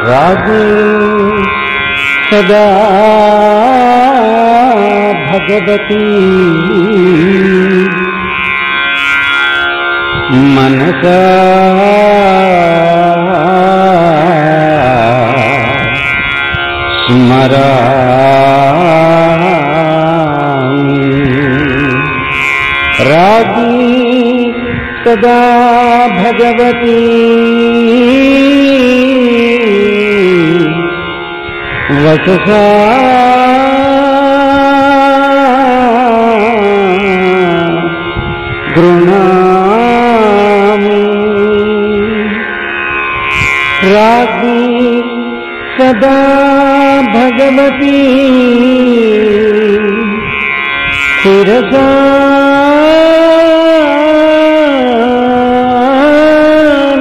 रागे सदा भगवती मनसा स्मरामि। रागी सदा भगवती वचसा गृह्णामि। रागी सदा भगवती शिरसा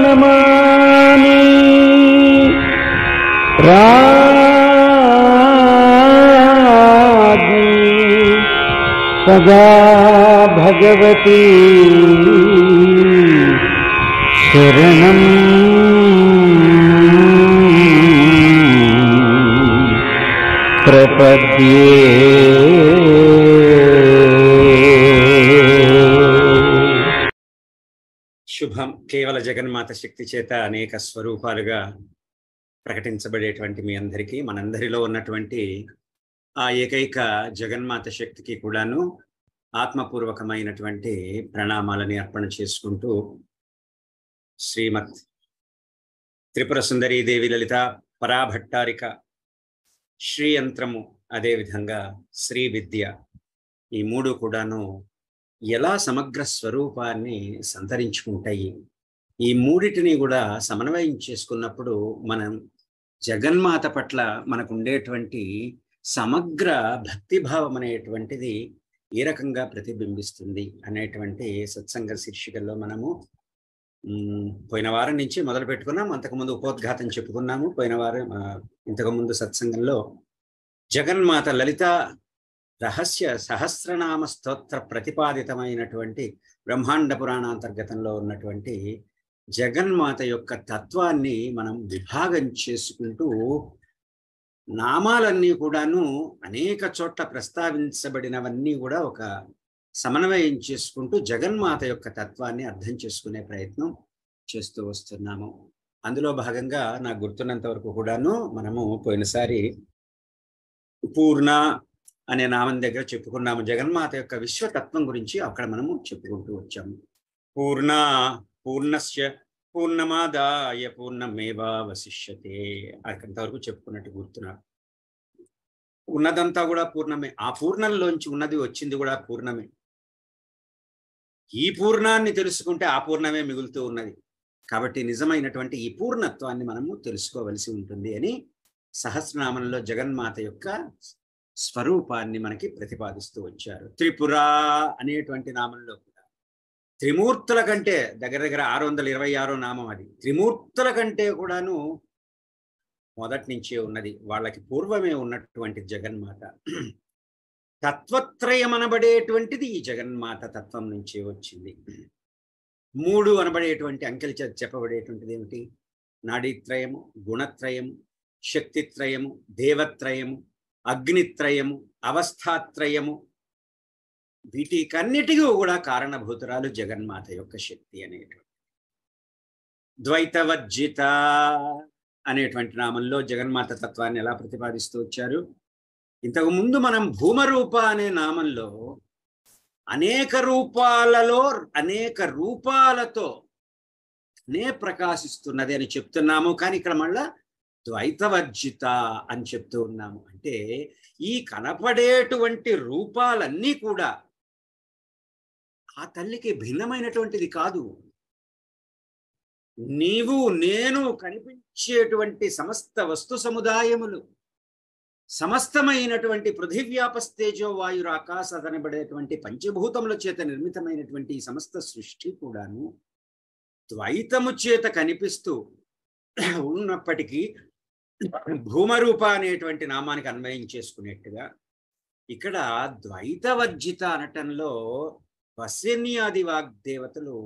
नमामि। रागी सदा भगवती शरणं प्रपद्ये। శుభం. కేవల జగన్మాత శక్తి చేత అనేక స్వరూపాలుగా ప్రకటించబడేటువంటి మీ అందరికీ, మనందరిలో ఉన్నటువంటి ఆ ఏకైక జగన్మాత శక్తికి కూడాను ఆత్మపూర్వకమైనటువంటి ప్రణామాలని అర్పణ చేసుకుంటూ శ్రీమత్ త్రిపుర సుందరీ దేవి లలిత పరాభట్టారిక శ్రీ యంత్రము, అదేవిధంగా శ్రీ విద్య, ఈ మూడు కూడాను ఎలా సమగ్ర స్వరూపాన్ని సంతరించుకుంటాయి, ఈ మూడిటిని కూడా సమన్వయం చేసుకున్నప్పుడు మనం జగన్మాత పట్ల మనకు ఉండేటువంటి సమగ్ర భక్తిభావం అనేటువంటిది ఏ రకంగా ప్రతిబింబిస్తుంది అనేటువంటి సత్సంగ శీర్షికల్లో మనము పోయిన వారం నుంచి మొదలు పెట్టుకున్నాం. అంతకుముందు ఉపోద్ఘాతం చెప్పుకున్నాము. పోయిన వారం ఇంతకుముందు సత్సంగంలో జగన్మాత లలిత రహస్య సహస్రనామ స్తోత్ర ప్రతిపాదితమైనటువంటి బ్రహ్మాండ పురాణాంతర్గతంలో ఉన్నటువంటి జగన్మాత యొక్క తత్వాన్ని మనం విభాగం చేసుకుంటూ నామాలన్నీ కూడాను అనేక చోట్ల ప్రస్తావించబడినవన్నీ కూడా ఒక సమన్వయం చేసుకుంటూ జగన్మాత యొక్క తత్వాన్ని అర్థం చేసుకునే ప్రయత్నం చేస్తూ వస్తున్నాము. అందులో భాగంగా నాకు గుర్తున్నంత వరకు కూడాను మనము పోయినసారి పూర్ణ అనే నామం దగ్గర చెప్పుకున్నాము. జగన్మాత యొక్క విశ్వతత్వం గురించి అక్కడ మనము చెప్పుకుంటూ వచ్చాము. పూర్ణ పూర్ణస్య పూర్ణమాదాయ పూర్ణమేవావశిష్యతే అంతవరకు చెప్పుకున్నట్టు గుర్తున్నారు. ఉన్నదంతా కూడా పూర్ణమే. ఆ పూర్ణంలోంచి ఉన్నది వచ్చింది కూడా పూర్ణమే. ఈ పూర్ణాన్ని తెలుసుకుంటే ఆ పూర్ణమే మిగులుతూ ఉన్నది. కాబట్టి నిజమైనటువంటి ఈ పూర్ణత్వాన్ని మనము తెలుసుకోవలసి ఉంటుంది అని సహస్రనామంలో జగన్మాత యొక్క స్వరూపాన్ని మనకి ప్రతిపాదిస్తూ వచ్చారు. త్రిపుర అనేటువంటి నామంలో కూడా త్రిమూర్తుల కంటే దగ్గర దగ్గర 626 నామం అది. త్రిమూర్తుల కంటే కూడాను మొదటి నుంచే ఉన్నది, వాళ్ళకి పూర్వమే ఉన్నటువంటి జగన్మాత. తత్వత్రయం అనబడేటువంటిది ఈ జగన్మాత తత్వం నుంచే వచ్చింది. 3 అనబడేటువంటి అంకెలు చెప్పబడేటువంటిది ఏమిటి? నాడీత్రయము, గుణత్రయము, శక్తిత్రయము, దేవత్రయము, అగ్నిత్రయము, అవస్థాత్రయము, వీటికన్నిటికీ కూడా కారణభూతురాలు జగన్మాత యొక్క శక్తి అనేటువంటి. ద్వైతవర్జిత అనేటువంటి నామంలో జగన్మాత తత్వాన్ని ఎలా ప్రతిపాదిస్తూ వచ్చారు? ఇంతకు ముందు మనం భూమరూప అనే నామంలో అనేక రూపాలలో అనేక రూపాలతో ప్రకాశిస్తున్నది అని చెప్తున్నాము. కానీ ఇక్కడ మళ్ళా ద్వైతవర్జిత అని చెప్తూ ఉన్నాము. అంటే ఈ కనపడేటువంటి రూపాలన్నీ కూడా ఆ తల్లికి భిన్నమైనటువంటిది కాదు. నీవు నేను కనిపించేటువంటి సమస్త వస్తు సముదాయములు, సమస్తమైనటువంటి పృథివ్యాపస్తేజో వాయుర ఆకాశ అనబడేటువంటి పంచభూతముల చేత నిర్మితమైనటువంటి ఈ సమస్త సృష్టి కూడాను ద్వైతము చేత కనిపిస్తూ ఉన్నప్పటికీ భూమరూప అనేటువంటి నామానికి అన్వయం చేసుకునేట్టుగా ఇక్కడ ద్వైతవర్జిత అనటంలో వస్యన్యాది వాగ్దేవతలు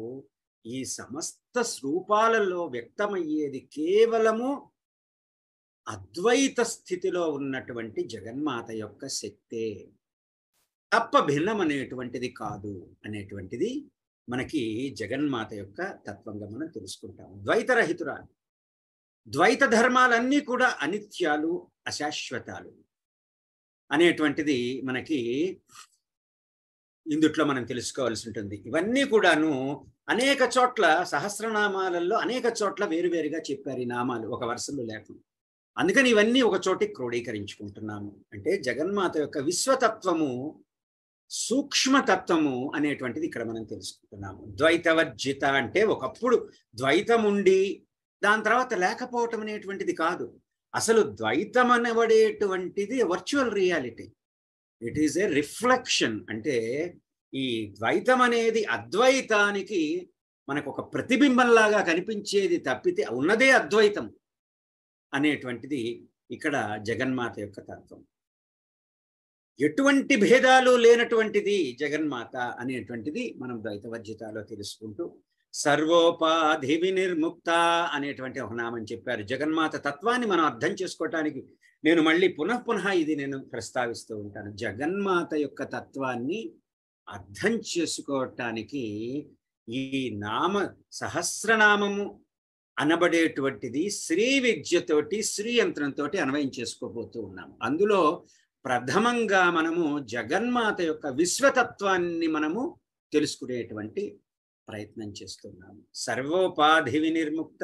ఈ సమస్త స్వరూపాలలో వ్యక్తమయ్యేది కేవలము అద్వైత స్థితిలో ఉన్నటువంటి జగన్మాత యొక్క శక్తే తప్ప భిన్నం అనేటువంటిది కాదు అనేటువంటిది మనకి జగన్మాత యొక్క తత్వంగా మనం తెలుసుకుంటాం. ద్వైతరహితురాలు. ద్వైత ధర్మాలన్నీ కూడా అనిత్యాలు, అశాశ్వతాలు అనేటువంటిది మనకి ఇందుట్లో మనం తెలుసుకోవాల్సి ఉంటుంది. ఇవన్నీ కూడాను అనేక చోట్ల సహస్రనామాలలో అనేక చోట్ల వేరువేరుగా చెప్పారు ఈ నామాలు, ఒక వరుసలో లేకుండా. అందుకని ఇవన్నీ ఒక చోటికి క్రోడీకరించుకుంటున్నాము. అంటే జగన్మాత యొక్క విశ్వతత్వము, సూక్ష్మతత్వము అనేటువంటిది ఇక్కడ మనం తెలుసుకుంటున్నాము. ద్వైతవర్జిత అంటే ఒకప్పుడు ద్వైతం ఉండి దాని తర్వాత లేకపోవటం అనేటువంటిది కాదు. అసలు ద్వైతం అనబడేటువంటిది virtual reality. It is a reflection. అంటే ఈ ద్వైతం అనేది అద్వైతానికి మనకు ఒక ప్రతిబింబంలాగా కనిపించేది తప్పితే ఉన్నదే అద్వైతం అనేటువంటిది ఇక్కడ జగన్మాత యొక్క తత్వం. ఎటువంటి భేదాలు లేనటువంటిది జగన్మాత అనేటువంటిది మనం ద్వైతవర్జితాలో తెలుసుకుంటూ సర్వోపాధి వినిర్ముక్త అనేటువంటి ఒక నామం చెప్పారు. జగన్మాత తత్వాన్ని మనం అర్థం చేసుకోవటానికి నేను మళ్ళీ పునః ఇది నేను ప్రస్తావిస్తూ ఉంటాను. జగన్మాత యొక్క తత్వాన్ని అర్థం చేసుకోవటానికి ఈ నామ సహస్రనామము అనబడేటువంటిది శ్రీ విద్యతోటి, శ్రీ యంత్రంతో అన్వయం చేసుకోబోతూ ఉన్నాము. అందులో ప్రథమంగా మనము జగన్మాత యొక్క విశ్వతత్వాన్ని మనము తెలుసుకునేటువంటి ప్రయత్నం చేస్తున్నాము. సర్వోపాధి వినిర్ముక్త,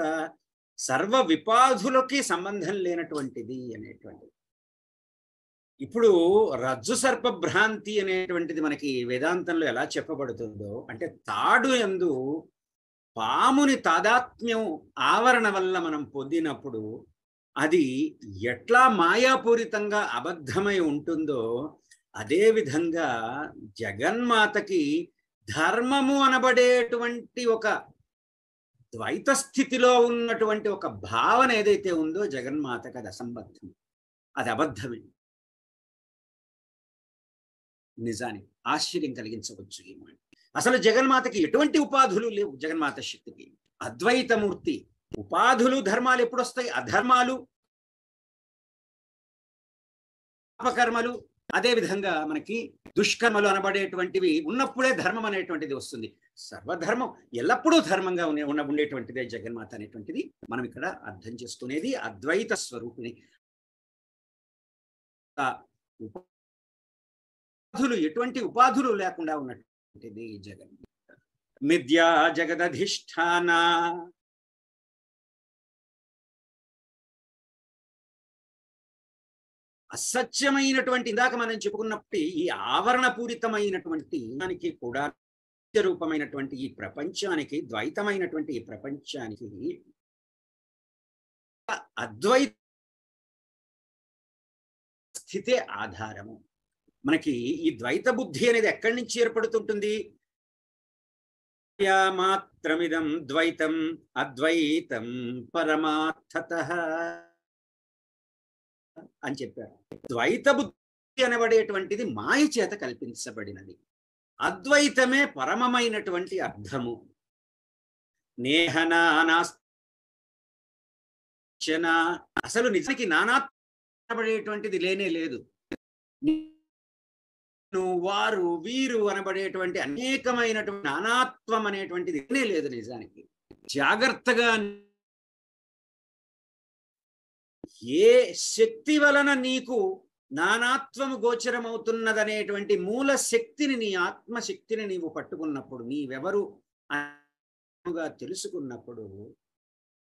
సర్వ విపాధులకి సంబంధం లేనటువంటిది అనేటువంటిది. ఇప్పుడు రజ్జు సర్ప భ్రాంతి అనేటువంటిది మనకి వేదాంతంలో ఎలా చెప్పబడుతుందో, అంటే తాడు యందు పాముని తాదాత్మ్యం ఆవరణ వల్ల మనం పొందినప్పుడు అది ఎట్లా మాయాపూరితంగా అబద్ధమై ఉంటుందో, అదే విధంగా జగన్మాతకి ధర్మము అనబడేటువంటి ఒక ద్వైత స్థితిలో ఉన్నటువంటి ఒక భావన ఏదైతే ఉందో జగన్మాతకు అది అసంబద్ధం, అది అబద్ధమే. నిజానికి ఆశ్చర్యం కలిగించవచ్చు ఈ మాట. అసలు జగన్మాతకి ఎటువంటి ఉపాధులు లేవు. జగన్మాత శక్తికి అద్వైతమూర్తి. ఉపాధులు ధర్మాలు ఎప్పుడు వస్తాయి? అధర్మాలు, పాపకర్మలు, అదేవిధంగా మనకి దుష్కర్మలు అనబడేటువంటివి ఉన్నప్పుడే ధర్మం అనేటువంటిది వస్తుంది. సర్వధర్మం ఎల్లప్పుడూ ధర్మంగా ఉండేటువంటిదే జగన్మాత అనేటువంటిది మనం ఇక్కడ అర్థం చేసుకునేది. అద్వైత స్వరూపిణి. ఉపాధులు, ఎటువంటి ఉపాధులు లేకుండా ఉన్నటువంటిది జగన్మాత. మిథ్యా జగదధిష్ఠాన, అసత్యమైనటువంటి, ఇందాక మనం చెప్పుకున్నప్పుడు ఈ ఆవరణ పూరితమైనటువంటి దానికి కూడా రూపమైనటువంటి ఈ ప్రపంచానికి, ద్వైతమైనటువంటి ఈ ప్రపంచానికి అద్వైత స్థితే ఆధారము. మనకి ఈ ద్వైత బుద్ధి అనేది ఎక్కడి నుంచి ఏర్పడుతుంటుంది? మాత్రమిదం ద్వైతం అద్వైతం పరమార్థతః అని చెప్పారు. ద్వైత బుద్ధి అనబడేటువంటిది మాయ చేత కల్పించబడినది. అద్వైతమే పరమమైనటువంటి అర్థము. నేహనానాశ్చన, అసలు నిజానికి నానాత్మబడేటువంటిది లేనే లేదు. వారు వీరు అనబడేటువంటి అనేకమైనటువంటి నానాత్వం అనేటువంటిది లేనే లేదు నిజానికి. జాగ్రత్తగా ఏ శక్తి వలన నీకు నానాత్వము గోచరమవుతున్నదనేటువంటి మూల శక్తిని, నీ ఆత్మశక్తిని నీవు పట్టుకున్నప్పుడు, నీవెవరు అగా తెలుసుకున్నప్పుడు,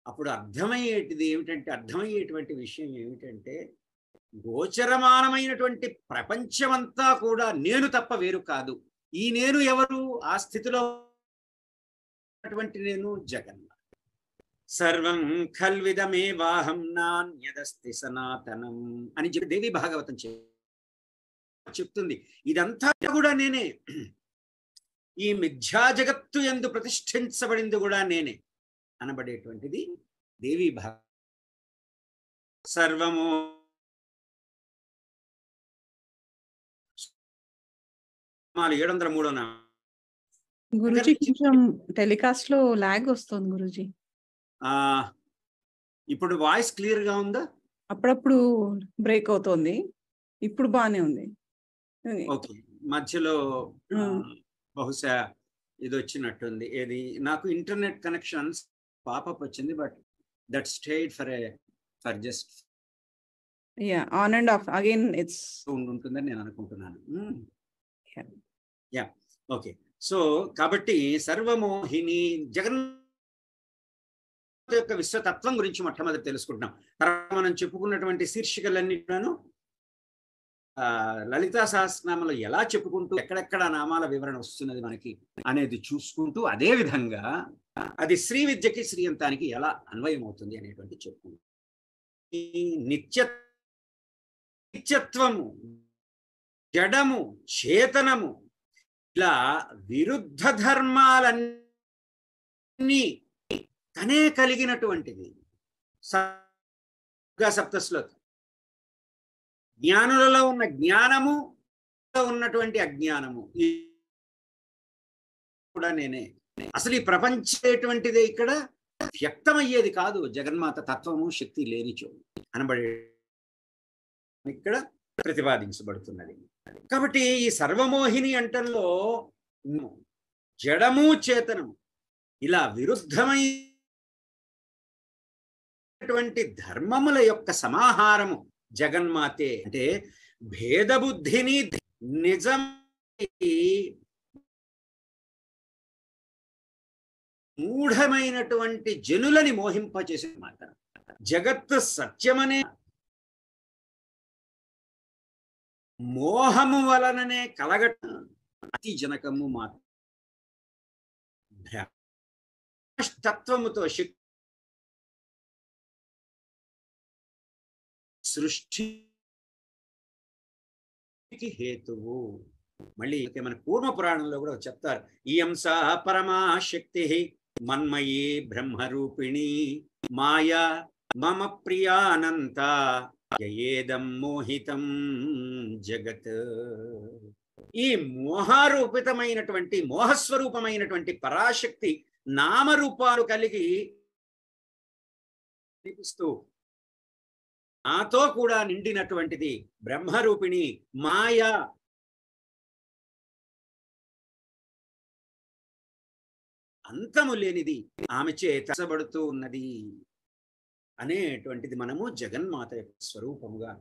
అప్పుడు అర్థమయ్యేటువంటి విషయం ఏమిటంటే గోచరమానమైనటువంటి ప్రపంచమంతా కూడా నేను తప్ప వేరు కాదు. ఈ నేను ఎవరు? ఆ స్థితిలో నేను జగన్మాత. సర్వం ఖల్విదమేవాహం నాన్యదస్తి సనాతనం అని చెప్పి దేవి భాగవతం చెప్తుంది. ఇదంతా కూడా నేనే. ఈ మిథ్యా జగత్తు యందు ప్రతిష్ఠించబడింది కూడా నేనే అనబడేటువంటిది దేవి భాగవతం. సర్వము గురుజీ కొంచెం టెలికాస్ట్ లో లాగ్ వస్తుంది గురుజీ. ఇప్పుడు వాయిస్ క్లియర్ గా ఉందా? అప్పుడప్పుడు బ్రేక్ అవుతోంది. ఇప్పుడు బానే ఉంది. ఓకే. మధ్యలో ఆ! బహుశా ఇది వచ్చినట్టుంది. ఏది నాకు ఇంటర్నెట్ కనెక్షన్స్ పాపప్ వచ్చింది. But that stayed for just yeah! On and off again it's ఉంటుందని నేను అనుకుంటున్నాను. యాహ్! యాహ్! ఓకే. సో, కాబట్టి సర్వమోహిని జగన్మాత యొక్క విశ్వతత్వం గురించి మొట్టమొదటి తెలుసుకుంటున్నాం. తర్వాత మనం చెప్పుకున్నటువంటి శీర్షికలన్నీ కూడాను లలితా సహస్రనామంలో ఎలా చెప్పుకుంటూ ఎక్కడెక్కడ నామాల వివరణ వస్తున్నది మనకి అనేది చూసుకుంటూ, అదే విధంగా అది శ్రీ విద్యకి శ్రీయంతానికి ఎలా అన్వయం అవుతుంది అనేటువంటి చెప్పుకుంటాం. ఈ నిత్యత్వము, జడము, చేతనము ఇలా విరుద్ధ ధర్మాలన్నీ తనే కలిగినటువంటిది. సప్తశ్లోకి జ్ఞానులలో ఉన్న జ్ఞానము, ఉన్నటువంటి అజ్ఞానము కూడా నేనే. అసలు ఈ ప్రపంచటువంటిదే ఇక్కడ వ్యక్తమయ్యేది కాదు. జగన్మాత తత్వము శక్తి లేనిచో అనబడే ఇక్కడ ప్రతిపాదించబడుతున్నది. కాబట్టి ఈ సర్వమోహిని అంటంలో జడము చేతనము ఇలా విరుద్ధమైనటువంటి ధర్మముల యొక్క సమాహారము జగన్మాతే. అంటే భేదబుద్ధిని నిజం మూఢమైనటువంటి జనులని మోహింపచేసే మాట. జగత్తు సత్యమనే మోహము వలననే కలగట అతి జనకము మాట. తత్వముతో సృష్టికి హేతువు. మళ్ళీ మన పూర్వ పురాణంలో కూడా చెప్తారు, ఇయం సా పరమాశక్తి మన్మయీ బ్రహ్మరూపిణి మాయా మమ ప్రియానంత యయేదం మోహితం జగత్. ఈ మోహారూపితమైనటువంటి మోహస్వరూపమైనటువంటి పరాశక్తి నామరూపాలు కలిగి కనిపిస్తూ నాతో కూడా నిండినటువంటిది బ్రహ్మరూపిణి మాయా. అంతము లేనిది ఆమె చేతబడుతూ ఉన్నది అనేటువంటిది మనము జగన్మాత యొక్క స్వరూపముగా.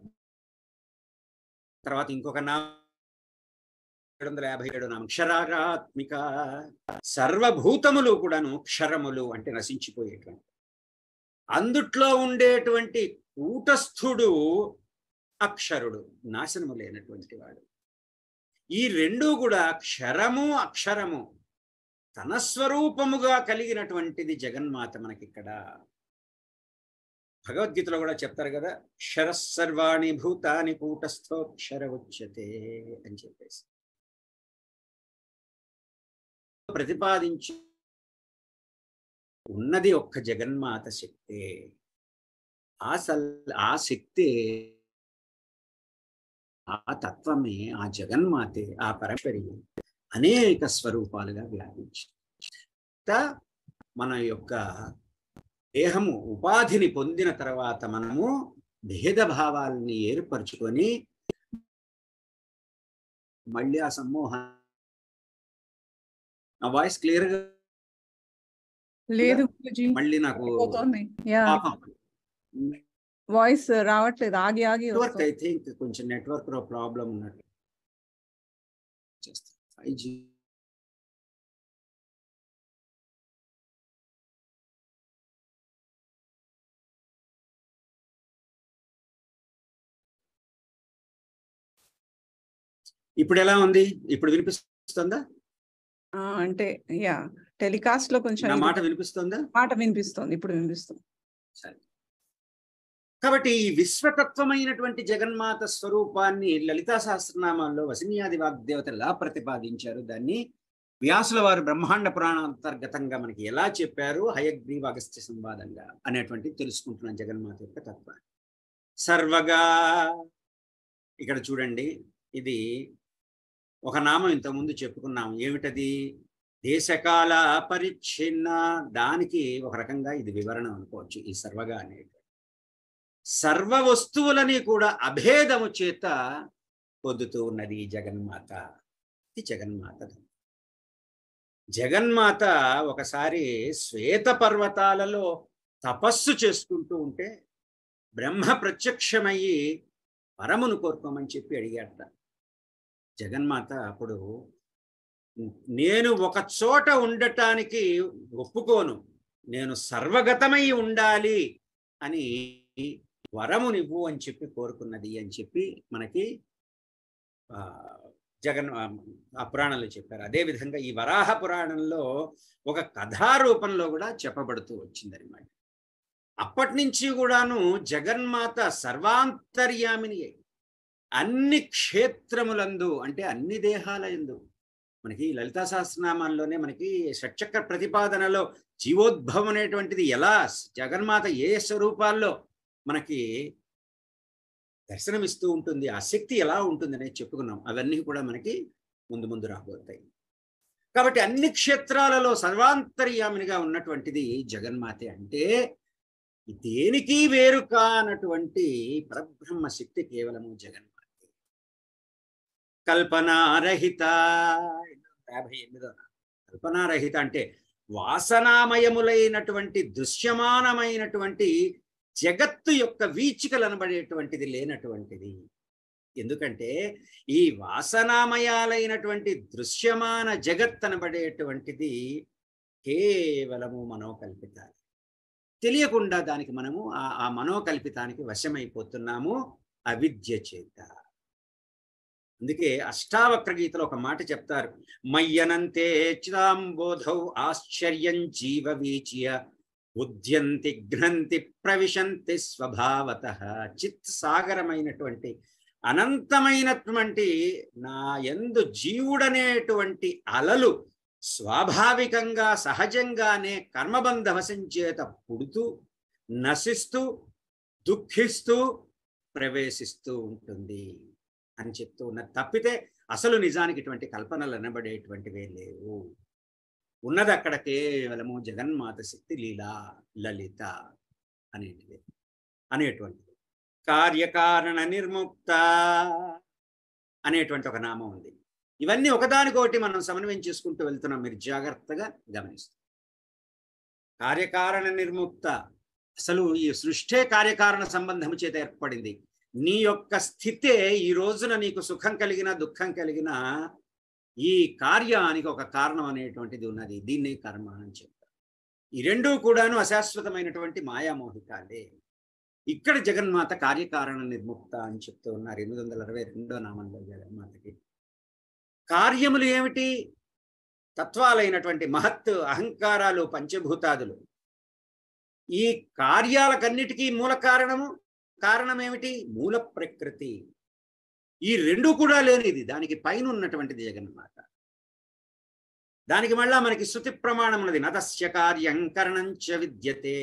తర్వాత ఇంకొక 757 నామం క్షరారాత్మిక. సర్వభూతములు కూడాను క్షరములు అంటే నశించిపోయేటువంటి, అందుట్లో ఉండేటువంటి కూటస్థుడు అక్షరుడు, నాశనము లేనటువంటి వాడు. ఈ రెండూ కూడా క్షరము అక్షరము తన స్వరూపముగా కలిగినటువంటిది జగన్మాత మనకిక్కడ. భగవద్గీతలో కూడా చెప్తారు కదా, క్షరసర్వాణి భూతాని కూటస్థోక్షర ఉచ్యతే అని చెప్పేసి ప్రతిపాదించి ఉన్నది ఒక్క జగన్మాత శక్తే. ఆ శక్తే, ఆ తత్వమే, ఆ జగన్మాతే, ఆ పరమేశ్వరి అనేక స్వరూపాలుగా వ్యాపించి మన యొక్క దేహము ఉపాధిని పొందిన తర్వాత మనము భేదభావాలని ఏర్పరచుకొని మళ్ళీ ఆ సమూహం. నా వాయిస్ క్లియర్ గా లేదు మళ్ళీ నాకు వాయిస్ రావట్లేదు, ఆగి ఆగి నెట్వర్క్ ఐ థింక్ కొంచెం నెట్వర్క్ ప్రాబ్లం ఉన్నట్టు. 5G ఇప్పుడు ఎలా ఉంది? ఇప్పుడు వినిపిస్తుందా? అంటే యా టెలికాస్ట్ లో కొంచెం నా మాట వినిపిస్తుందా? మాట వినిపిస్తుంది, ఇప్పుడు వినిపిస్తుంది. సరే, కాబట్టి ఈ విశ్వతత్వమైనటువంటి జగన్మాత స్వరూపాన్ని లలితా సహస్రనామాల్లో వసిన్యాది వాగ్దేవతలు ఎలా ప్రతిపాదించారు, దాన్ని వ్యాసుల వారు బ్రహ్మాండ పురాణాంతర్గతంగా మనకి ఎలా చెప్పారు, హయగ్రీవ అగస్త్య సంవాదంగా అనేటువంటి తెలుసుకుంటున్నాం జగన్మాత యొక్క తత్వాన్ని. సర్వగా ఇక్కడ చూడండి, ఇది ఒక నామం ఇంతకుముందు చెప్పుకున్నాం. ఏమిటది? దేశకాల పరిచ్ఛిన్న. దానికి ఒక రకంగా ఇది వివరణ అనుకోవచ్చు ఈ సర్వగా అనేది. సర్వ వస్తువులని కూడా అభేదము చేత పొందుతూ ఉన్నది ఈ జగన్మాత. ఇది జగన్మాత. జగన్మాత ఒకసారి శ్వేత పర్వతాలలో తపస్సు చేసుకుంటూ ఉంటే బ్రహ్మ ప్రత్యక్షమయ్యి వరమును కోరుకోమని చెప్పి అడిగాట. జగన్మాత అప్పుడు, నేను ఒక చోట ఉండటానికి ఒప్పుకోను, నేను సర్వగతమై ఉండాలి అని వరమునివ్వు అని చెప్పి కోరుకున్నది అని చెప్పి మనకి ఆ పురాణంలో చెప్పారు. అదేవిధంగా ఈ వరాహ పురాణంలో ఒక కథారూపంలో కూడా చెప్పబడుతూ వచ్చిందనమాట. అప్పటి నుంచి కూడాను జగన్మాత సర్వాంతర్యామిని అన్ని క్షేత్రములందు, అంటే అన్ని దేహాల యందు. మనకి లలితా సహస్రనామాల్లోనే మనకి షట్చక్ర ప్రతిపాదనలో జీవోద్భవం అనేటువంటిది ఎలా జగన్మాత ఏ స్వరూపాల్లో మనకి దర్శనమిస్తూ ఉంటుంది, ఆ శక్తి ఎలా ఉంటుంది అనేది చెప్పుకున్నాం. అవన్నీ కూడా మనకి ముందు ముందు రాబోతాయి. కాబట్టి అన్ని క్షేత్రాలలో సర్వాంతర్యామినిగా ఉన్నటువంటిది జగన్మాతే. అంటే దేనికి వేరు కానటువంటి పరబ్రహ్మ శక్తి కేవలము జగన్మాతే. కల్పనారహిత 58వ కల్పనారహిత అంటే వాసనామయములైనటువంటి దృశ్యమానమైనటువంటి జగత్తు యొక్క వీచికలు అనబడేటువంటిది లేనటువంటిది. ఎందుకంటే ఈ వాసనామయాలైనటువంటి దృశ్యమాన జగత్ అనబడేటువంటిది కేవలము మనోకల్పితాలు. తెలియకుండా దానికి మనము ఆ మనోకల్పితానికి వశమైపోతున్నాము అవిద్య చేత. అందుకే అష్టావక్ర గీతలో ఒక మాట చెప్తారు, మయ్యనంతే చిదాంబోధౌ ఆశ్చర్యం జీవ వీచ్య ఉద్యంతి ఘ్నంతి ప్రవిశంతి స్వభావతః. చిత్ సాగరమైనటువంటి అనంతమైనటువంటి నా యందు జీవుడనేటువంటి అలలు స్వాభావికంగా సహజంగానే కర్మబంధ వశం చేత పుడుతూ నశిస్తూ దుఃఖిస్తూ ప్రవేశిస్తూ ఉంటుంది అని చెప్తూ ఉన్నది. తప్పితే అసలు నిజానికి ఇటువంటి కల్పనలు అనబడేటువంటివే లేవు. ఉన్నది అక్కడ కేవలము జగన్మాత శక్తి లీలా లలిత అనేటువంటిది. కార్యకారణ నిర్ముక్త అనేటువంటి ఒక నామం ఉంది. ఇవన్నీ ఒకదానికొకటి మనం సమన్వయం చేసుకుంటూ వెళ్తున్నాం. మీరు జాగ్రత్తగా గమనిస్తారు. కార్యకారణ నిర్ముక్త, అసలు ఈ సృష్టే కార్యకారణ సంబంధం చేత ఏర్పడింది. నీ యొక్క స్థితే ఈ రోజున నీకు సుఖం కలిగిన దుఃఖం కలిగిన ఈ కార్యానికి ఒక కారణం అనేటువంటిది ఉన్నది. దీన్ని కర్మ అని చెప్తారు. ఈ రెండూ కూడాను అశాశ్వతమైనటువంటి మాయామోహికాలే. ఇక్కడ జగన్మాత కార్యకారణ నిర్ముక్త అని చెప్తూ ఉన్నారు 862వ నామంలో జగన్మాతకి. కార్యములు ఏమిటి? తత్వాలైనటువంటి మహత్, అహంకారాలు, పంచభూతాదులు. ఈ కార్యాలకన్నిటికీ మూల కారణం ఏమిటి? మూల ప్రకృతి. ఈ రెండు కూడా లేనిది, దానికి పైన ఉన్నటువంటిది జగన్మాత. దానికి మళ్ళా మనకి శృతి ప్రమాణం ఉన్నది, నతస్య కార్యం కరణంచ విద్యతే.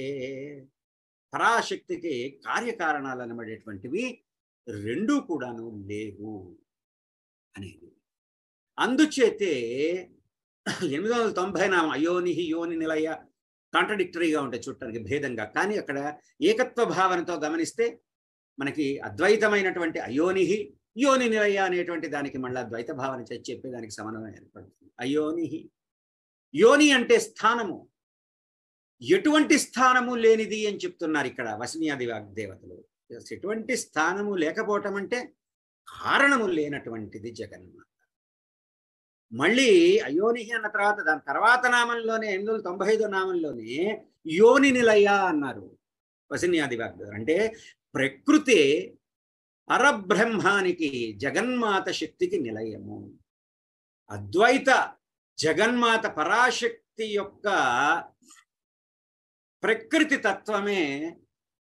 పరాశక్తికి కార్యకారణాలు అనబడేటువంటివి రెండూ కూడాను లేవు అనేది. అందుచేతే 890 నామం అయోని యోని నిలయ కాంట్రడిక్టరీగా ఉంటాయి చూడటానికి, భేదంగా. కానీ అక్కడ ఏకత్వ భావనతో గమనిస్తే మనకి అద్వైతమైనటువంటి అయోనిహి యోని నిలయ అనేటువంటి దానికి మళ్ళీ ద్వైత భావన చెప్పేదానికి సమన్వయం ఏర్పడుతుంది. అయోనిహి, యోని అంటే స్థానము, ఎటువంటి స్థానము లేనిది అని చెప్తున్నారు ఇక్కడ వసనీయాది వాగ్దేవతలు. ఎటువంటి స్థానము లేకపోవటం అంటే కారణము లేనటువంటిది జగన్మాత. మళ్ళీ అయోనిహి అన్న తర్వాత దాని తర్వాత నామంలోనే 895వ నామంలోనే యోని నిలయ అన్నారు వసనీయాది వాగ్దేవతలు. అంటే ప్రకృతి పరబ్రహ్మానికి జగన్మాత శక్తికి నిలయము. అద్వైత జగన్మాత పరాశక్తి యొక్క ప్రకృతి తత్వమే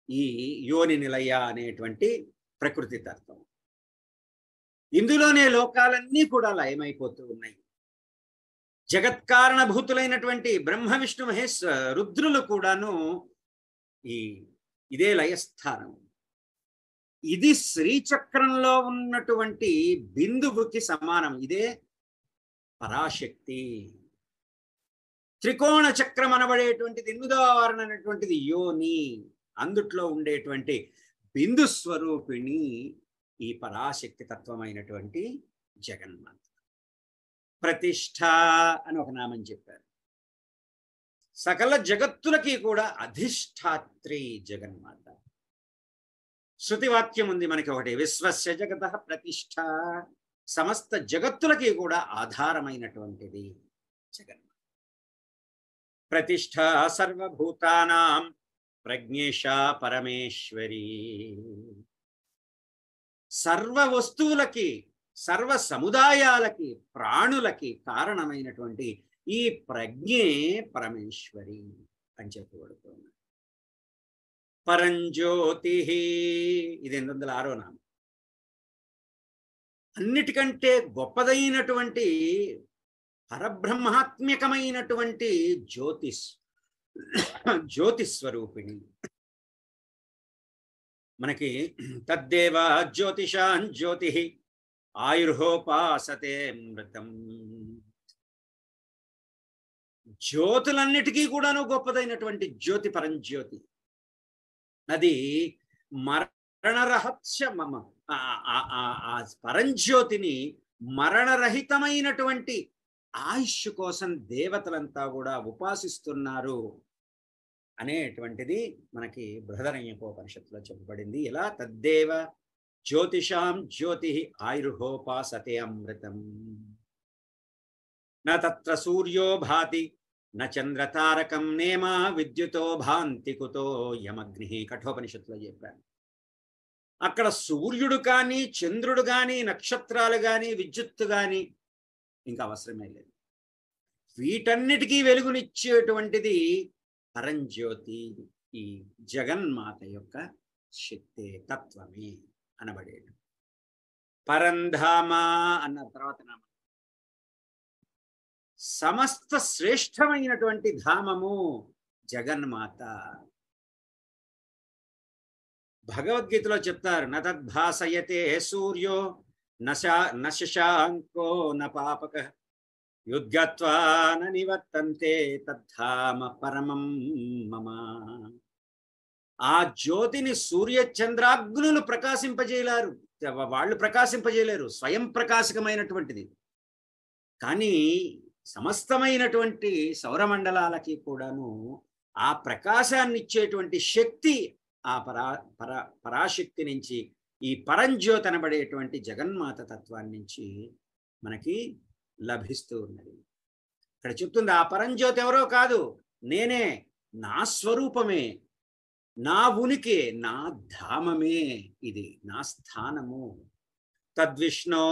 ఈ యోని నిలయ అనేటువంటి ప్రకృతి తత్వం. ఇందులోనే లోకాలన్నీ కూడా లయమైపోతూ ఉన్నాయి. జగత్కారణభూతులైనటువంటి బ్రహ్మ విష్ణు మహేశ్వర రుద్రులు కూడాను ఇదే లయస్థానం. ఇది శ్రీచక్రంలో ఉన్నటువంటి బిందువుకి సమానం. ఇదే పరాశక్తి. త్రికోణ చక్రం అనబడేటువంటిది 8వ వారణ అనేటువంటిది యోని. అందుట్లో ఉండేటువంటి బిందు స్వరూపిణి ఈ పరాశక్తి తత్వమైనటువంటి జగన్మాత. ప్రతిష్ఠ అని ఒక నామం చెప్పారు. సకల జగత్తులకి కూడా అధిష్టాత్రి జగన్మాత. శృతివాక్యం ఉంది మనకి ఒకటి, విశ్వస్య జగతః ప్రతిష్ఠ, సమస్త జగత్తులకి కూడా ఆధారమైనటువంటిది జగన్మాత. ప్రతిష్ఠ సర్వభూతానాం ప్రజ్ఞేశ పరమేశ్వరి. సర్వ వస్తువులకి, సర్వ సముదాయాలకి, ప్రాణులకి కారణమైనటువంటి ఈ ప్రజ్ఞే పరమేశ్వరి అని చెప్పబడుతుంది. పరంజ్యోతి, ఇది 806వ నామం. అన్నిటికంటే గొప్పదైనటువంటి పరబ్రహ్మాత్మకమైనటువంటి జ్యోతిస్వరూపిణి. మనకి తద్దేవ జ్యోతిషాన్ జ్యోతి ఆయుర్హోపాసతే మృతం. జ్యోతులన్నిటికీ కూడాను గొప్పదైనటువంటి జ్యోతి పరంజ్యోతి. అది మరణరహస్య పరంజ్యోతిని మరణరహితమైనటువంటి ఆయుష్ కోసం దేవతలంతా కూడా ఉపాసిస్తున్నారు అనేటువంటిది మనకి బృహదరణ్యకోపనిషత్తులో చెప్పబడింది. ఇలా తద్దేవ జ్యోతిషాం జ్యోతి ఆయుర్హోపాసతే అమృతం. న తత్ర సూర్యో భాతి న చంద్రతారకం నేమ విద్యుతో భాంతి కుతో యమగ్ని. కఠోపనిషత్తులో చెప్పాను. అక్కడ సూర్యుడు కానీ, చంద్రుడు కానీ, నక్షత్రాలు కానీ, విద్యుత్తు కానీ ఇంకా అవసరమే లేదు. వీటన్నిటికీ వెలుగునిచ్చేటువంటిది పరంజ్యోతి, ఈ జగన్మాత యొక్క శక్తి తత్వమే అనబడేది. పరంధామ అన్న తర్వాత నామం. సమస్త శ్రేష్టమైనటువంటి ధామము జగన్మాత. భగవద్గీతలో చెప్తారు, నతద్భాసయతే సూర్యో న శశాంకో న పాపక యుద్గత్వా న నివర్తంతే తద్ధామ పరమం మమ. ఆ జ్యోతిని సూర్య చంద్రాగ్నులు ప్రకాశింపజేయలేరు, వాళ్ళు ప్రకాశింపజేయలేరు. స్వయం ప్రకాశకమైనటువంటిది. కానీ సమస్తమైనటువంటి సౌరమండలాలకి కూడాను ఆ ప్రకాశాన్ని ఇచ్చేటువంటి శక్తి ఆ పరాశక్తి నుంచి, ఈ పరంజ్యోతి అనబడేటువంటి జగన్మాత తత్వాన్ని నుంచి మనకి లభిస్తూ ఉన్నది. ఇక్కడ చెప్తుంది ఆ పరంజ్యోతి ఎవరో కాదు, నేనే, నా స్వరూపమే, నా ఉనికి, నా ధామమే, ఇది నా స్థానము. తద్విష్ణో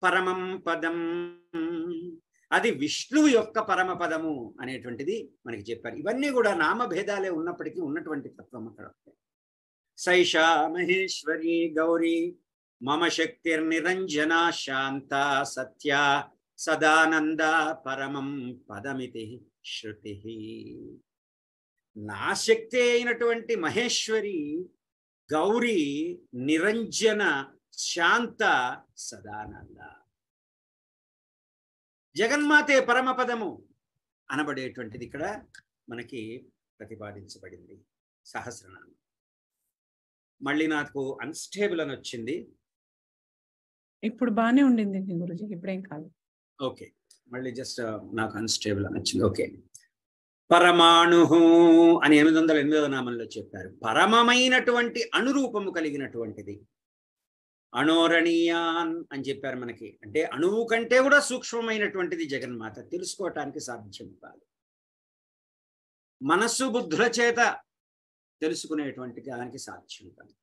పరమం పదం, అది విష్ణువు యొక్క పరమపదము అనేటువంటిది మనకి చెప్పారు. ఇవన్నీ కూడా నామభేదాలే ఉన్నప్పటికీ ఉన్నటువంటి తత్వం అక్కడ. సైషా మహేశ్వరి గౌరీ మమ శక్తిర్నిరంజన శాంత సత్య సదానంద పరమం పదమితి శృతి. నా శక్తి అయినటువంటి మహేశ్వరి, గౌరీ, నిరంజన, శాంత, సదానంద. జగన్మాతే పరమపదము అనబడేటువంటిది ఇక్కడ మనకి ప్రతిపాదించబడింది. సహస్రనామం. మళ్ళీ నాకు అన్స్టేబుల్ అని వచ్చింది. ఇప్పుడు బాగానే ఉండింది గురుజీ, ఇప్పుడేం కాదు. ఓకే, మళ్ళీ జస్ట్ నాకు అన్స్టేబుల్ అని వచ్చింది. ఓకే. పరమాణు అని 808వ నామంలో చెప్పారు. పరమమైనటువంటి అణురూపము కలిగినటువంటిది. అణోరణీయాన్ అని చెప్పారు మనకి. అంటే అణువు కంటే కూడా సూక్ష్మమైనటువంటిది జగన్మాత. తెలుసుకోవటానికి సాధ్యం కాదు. మనస్సు బుద్ధుల చేత తెలుసుకునేటువంటి దానికి సాధ్యం కాదు.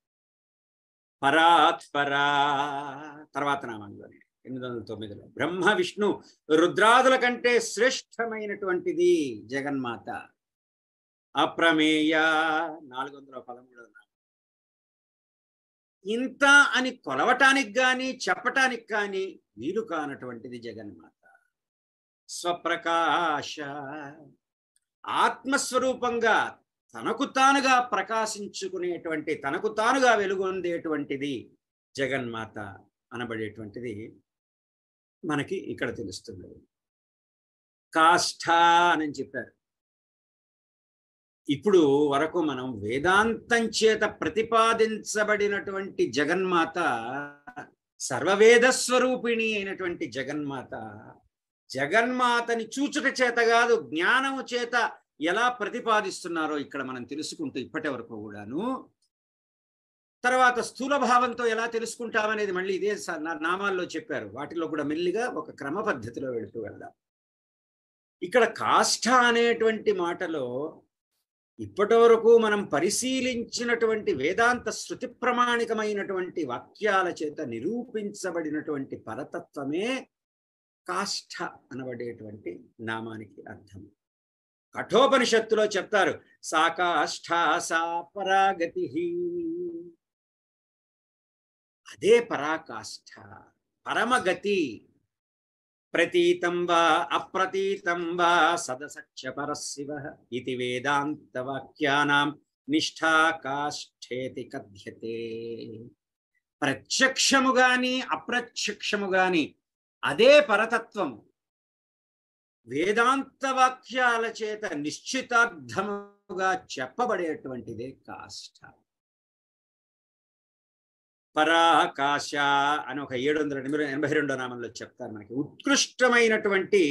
పరాత్పరా తర్వాత నామంలోనే 809లో బ్రహ్మ విష్ణు రుద్రాదుల కంటే శ్రేష్టమైనటువంటిది జగన్మాత. అప్రమేయ 413వ నామం. ఇంత అని కొలవటానికి కానీ చెప్పటానికి కానీ వీలు కానటువంటిది జగన్మాత. స్వప్రకాశ, ఆత్మస్వరూపంగా తనకు తానుగా ప్రకాశించుకునేటువంటి, తనకు తానుగా వెలుగొందేటువంటిది జగన్మాత అనబడేటువంటిది మనకి ఇక్కడ తెలుస్తుంది. కాష్ఠ అని చెప్పారు. ఇప్పుడు వరకు మనం వేదాంతం చేత ప్రతిపాదించబడినటువంటి జగన్మాత, సర్వవేద స్వరూపిణి అయినటువంటి జగన్మాత, జగన్మాతని చూచుట చేత కాదు జ్ఞానము చేత ఎలా ప్రతిపాదిస్తున్నారో ఇక్కడ మనం తెలుసుకుంటూ ఇప్పటి వరకు కూడాను. తర్వాత స్థూల భావంతో ఎలా తెలుసుకుంటామనేది మళ్ళీ ఇదే నామాల్లో చెప్పారు. వాటిలో కూడా మెల్లిగా ఒక క్రమ పద్ధతిలో వెళుతూ వెళ్దాం. ఇక్కడ కాష్ఠ అనేటువంటి మాటలో ఇప్పటి వరకు మనం పరిశీలించినటువంటి వేదాంత శృతి ప్రమాణికమైనటువంటి వాక్యాల చేత నిరూపించబడినటువంటి పరతత్వమే కాష్ఠ అనబడేటువంటి నామానికి అర్థం. కఠోపనిషత్తులో చెప్తారు, సా కాష్ఠ సా పరాగతి, అదే పరాకాష్ఠ, పరమగతి. ప్రతీతం వా అప్రతీతం వా సదసత్య పరశివ ఇది వేదాంత వాక్యానాం నిష్ఠా కాష్ఠేతి కథ్యతే. ప్రత్యక్షము గాని అప్రత్యక్షము గాని అదే పరతత్వం వేదాంత వాక్యాల చేత నిశ్చితార్థముగా చెప్పబడేటువంటిదే కాష్ఠ. పరాకాశ అని ఒక 782 నామంలో చెప్తారు మనకి. ఉత్కృష్టమైనటువంటి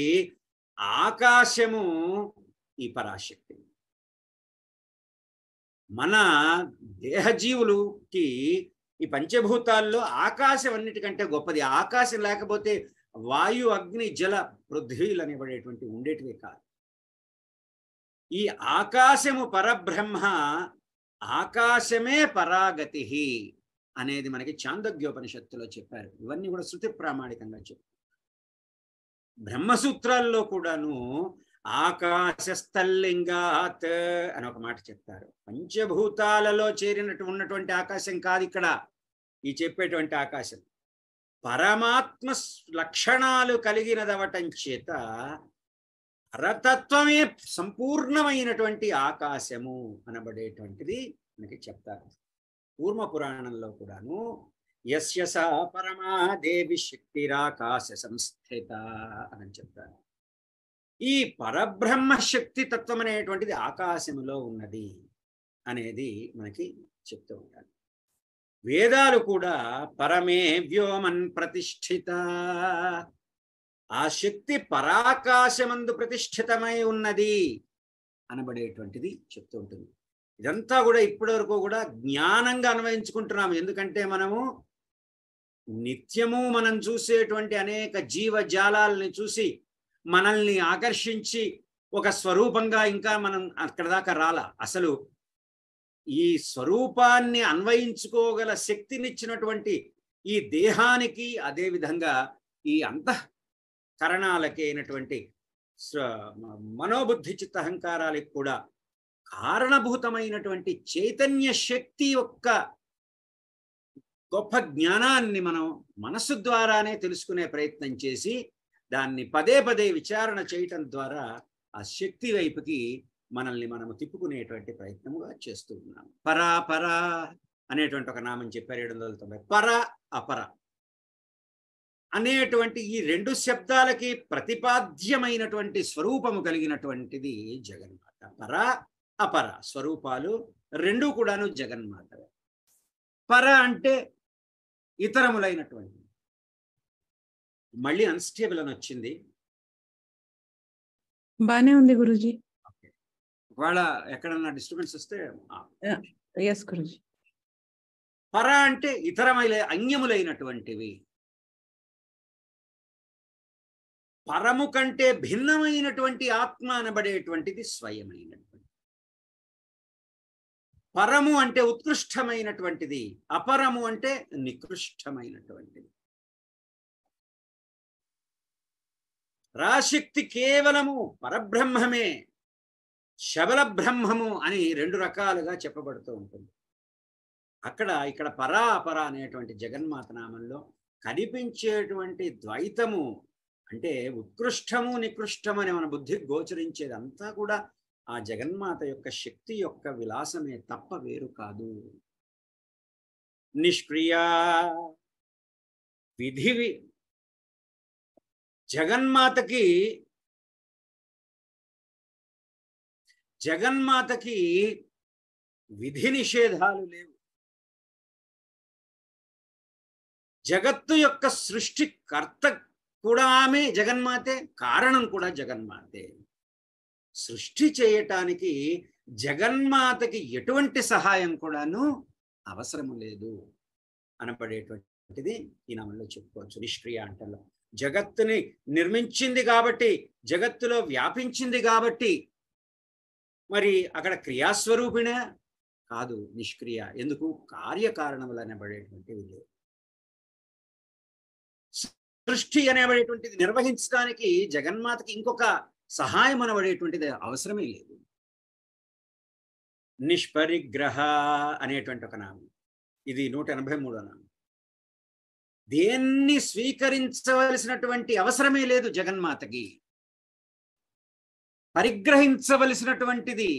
ఆకాశము ఈ పరాశక్తి. మన దేహజీవులకి ఈ పంచభూతాల్లో ఆకాశం అన్నిటికంటే గొప్పది. ఆకాశం లేకపోతే వాయు, అగ్ని, జల, పృథ్వీలు అనేబడేటువంటి ఉండేటివి కాదు. ఈ ఆకాశము పరబ్రహ్మ, ఆకాశమే పరాగతి అనేది మనకి చాందోగ్యోపనిషత్తులో చెప్పారు. ఇవన్నీ కూడా శృతి ప్రామాణికంగా చెప్పారు. బ్రహ్మసూత్రాల్లో కూడాను ఆకాశస్థల్లింగాత్ అని ఒక మాట చెప్తారు. పంచభూతాలలో ఉన్నటువంటి ఆకాశం కాదు ఇక్కడ ఈ చెప్పేటువంటి ఆకాశం. పరమాత్మ లక్షణాలు కలిగినదవటం చేత పరతత్వమే సంపూర్ణమైనటువంటి ఆకాశము అనబడేటువంటిది మనకి చెప్తారు. కూర్మ పురాణంలో కూడాను యస్య సా పరమా దేవి శక్తిరాకాశ సంస్థిత అని చెప్తారు. ఈ పరబ్రహ్మ శక్తి తత్వం అనేటువంటిది ఆకాశములో ఉన్నది అనేది మనకి చెప్తూ ఉంటారు. వేదాలు కూడా పరమే వ్యోమన్ ప్రతిష్ఠిత, ఆ శక్తి పరాకాశమందు ప్రతిష్ఠితమై ఉన్నది అనబడేటువంటిది చెప్తూ ఉంటుంది. ఇదంతా కూడా ఇప్పటి వరకు కూడా జ్ఞానంగా అన్వయించుకుంటున్నాము. ఎందుకంటే మనము నిత్యము మనం చూసేటువంటి అనేక జీవజాలాలని చూసి మనల్ని ఆకర్షించి ఒక స్వరూపంగా ఇంకా మనం అక్కడ దాకా రాలా. అసలు ఈ స్వరూపాన్ని అన్వయించుకోగల శక్తినిచ్చినటువంటి ఈ దేహానికి, అదేవిధంగా ఈ అంతఃకరణాలకి అయినటువంటి మనోబుద్ధి చిత్తహంకారాలకు కూడా కారణభూతమైనటువంటి చైతన్య శక్తి యొక్క గొప్ప జ్ఞానాన్ని మనం మనస్సు ద్వారానే తెలుసుకునే ప్రయత్నం చేసి దాన్ని పదే పదే విచారణ చేయటం ద్వారా ఆ శక్తి వైపుకి మనల్ని మనము తిప్పుకునేటువంటి ప్రయత్నముగా చేస్తూ ఉన్నాం. పరా పరా అనేటువంటి ఒక నామం చెప్పారు 790. పర అపర అనేటువంటి ఈ రెండు శబ్దాలకి ప్రతిపాద్యమైనటువంటి స్వరూపము కలిగినటువంటిది జగన్మాత. పర అపర స్వరూపాలు రెండు కూడాను జగన్మాత. పర అంటే ఇతరములైనటువంటి. మళ్ళీ అన్స్టేబుల్ అని వచ్చింది. బానే ఉంది గురుజీ. ఒకవేళ ఎక్కడన్నా డిస్టర్బెన్స్ వస్తే ఎస్ గురుజీ. పర అంటే అన్యములైనటువంటివి. పరము కంటే భిన్నమైనటువంటి ఆత్మ అనబడేటువంటిది స్వయమైనటువంటి. పరము అంటే ఉత్కృష్టమైనటువంటిది, అపరము అంటే నికృష్టమైనటువంటిది. రాశక్తి కేవలము పరబ్రహ్మమే, శబల బ్రహ్మము అని రెండు రకాలుగా చెప్పబడుతూ ఉంటుంది. ఇక్కడ పరా అపర అనేటువంటి జగన్మాత నామంలో కనిపించేటువంటి ద్వైతము అంటే ఉత్కృష్టము నికృష్టము అని మన బుద్ధికి గోచరించేది అంతా కూడా ఆ జగన్మాత యొక్క శక్తి యొక్క విలాసమే తప్ప వేరు కాదు. నిష్క్రియా విధి జగన్మాతకి జగన్మాతకి విధి నిషేధాలు లేవు. జగత్తు యొక్క సృష్టికర్త కూడా ఆమె జగన్మాతే, కారణం కూడా జగన్మాతే. సృష్టి చేయటానికి జగన్మాతకి ఎటువంటి సహాయం కూడాను అవసరము లేదు అనబడేటువంటిది ఈ నామంలో చెప్పుకోవచ్చు. నిష్క్రియ అంటలో జగత్తుని నిర్మించింది కాబట్టి, జగత్తులో వ్యాపించింది కాబట్టి, మరి అక్కడ క్రియాస్వరూపిణే కాదు, నిష్క్రియ. ఎందుకు? కార్యకారణములు అనబడేటువంటివి లేవు. సృష్టి అనేబడేటువంటిది నిర్వహించడానికి జగన్మాతకి ఇంకొక సహాయం అనబడేటువంటిది అవసరమే లేదు. నిష్పరిగ్రహ అనేటువంటి ఒక నామం, ఇది 183వ నామం. దేన్ని స్వీకరించవలసినటువంటి అవసరమే లేదు జగన్మాతకి. పరిగ్రహించవలసినటువంటిది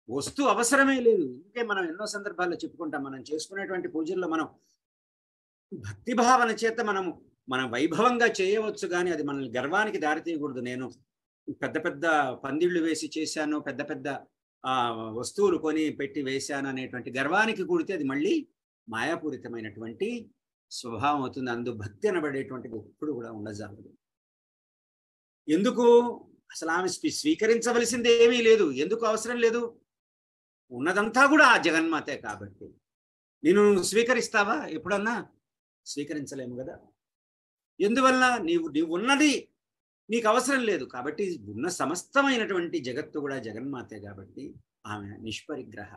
వస్తు అవసరమే లేదు. ఇంకే మనం ఎన్నో సందర్భాల్లో చెప్పుకుంటాం, మనం చేసుకునేటువంటి పూజల్లో మనం భక్తి భావన చేత మనం వైభవంగా చేయవచ్చు, కానీ అది మనల్ని గర్వానికి దారితీయకూడదు. నేను పెద్ద పెద్ద పందిళ్ళు వేసి చేశాను, పెద్ద పెద్ద వస్తువులు కొని పెట్టి వేశాను అనేటువంటి గర్వానికి కూడితే అది మళ్ళీ మాయాపూరితమైనటువంటి స్వభావం అవుతుంది. అందు భక్తి అనబడేటువంటిది ఎప్పుడు కూడా ఉండజాలదు. ఎందుకు? అసలు ఆమె స్వీకరించవలసింది ఏమీ లేదు. ఎందుకు అవసరం లేదు? ఉన్నదంతా కూడా ఆ జగన్మాతే కాబట్టి. నేను స్వీకరిస్తావా? ఎప్పుడన్నా స్వీకరించలేము కదా. ఎందువల్ల? నీవు ఉన్నది నీకు అవసరం లేదు కాబట్టి. ఉన్న సమస్తమైనటువంటి జగత్తు కూడా జగన్మాతే కాబట్టి ఆమె నిష్పరిగ్రహ,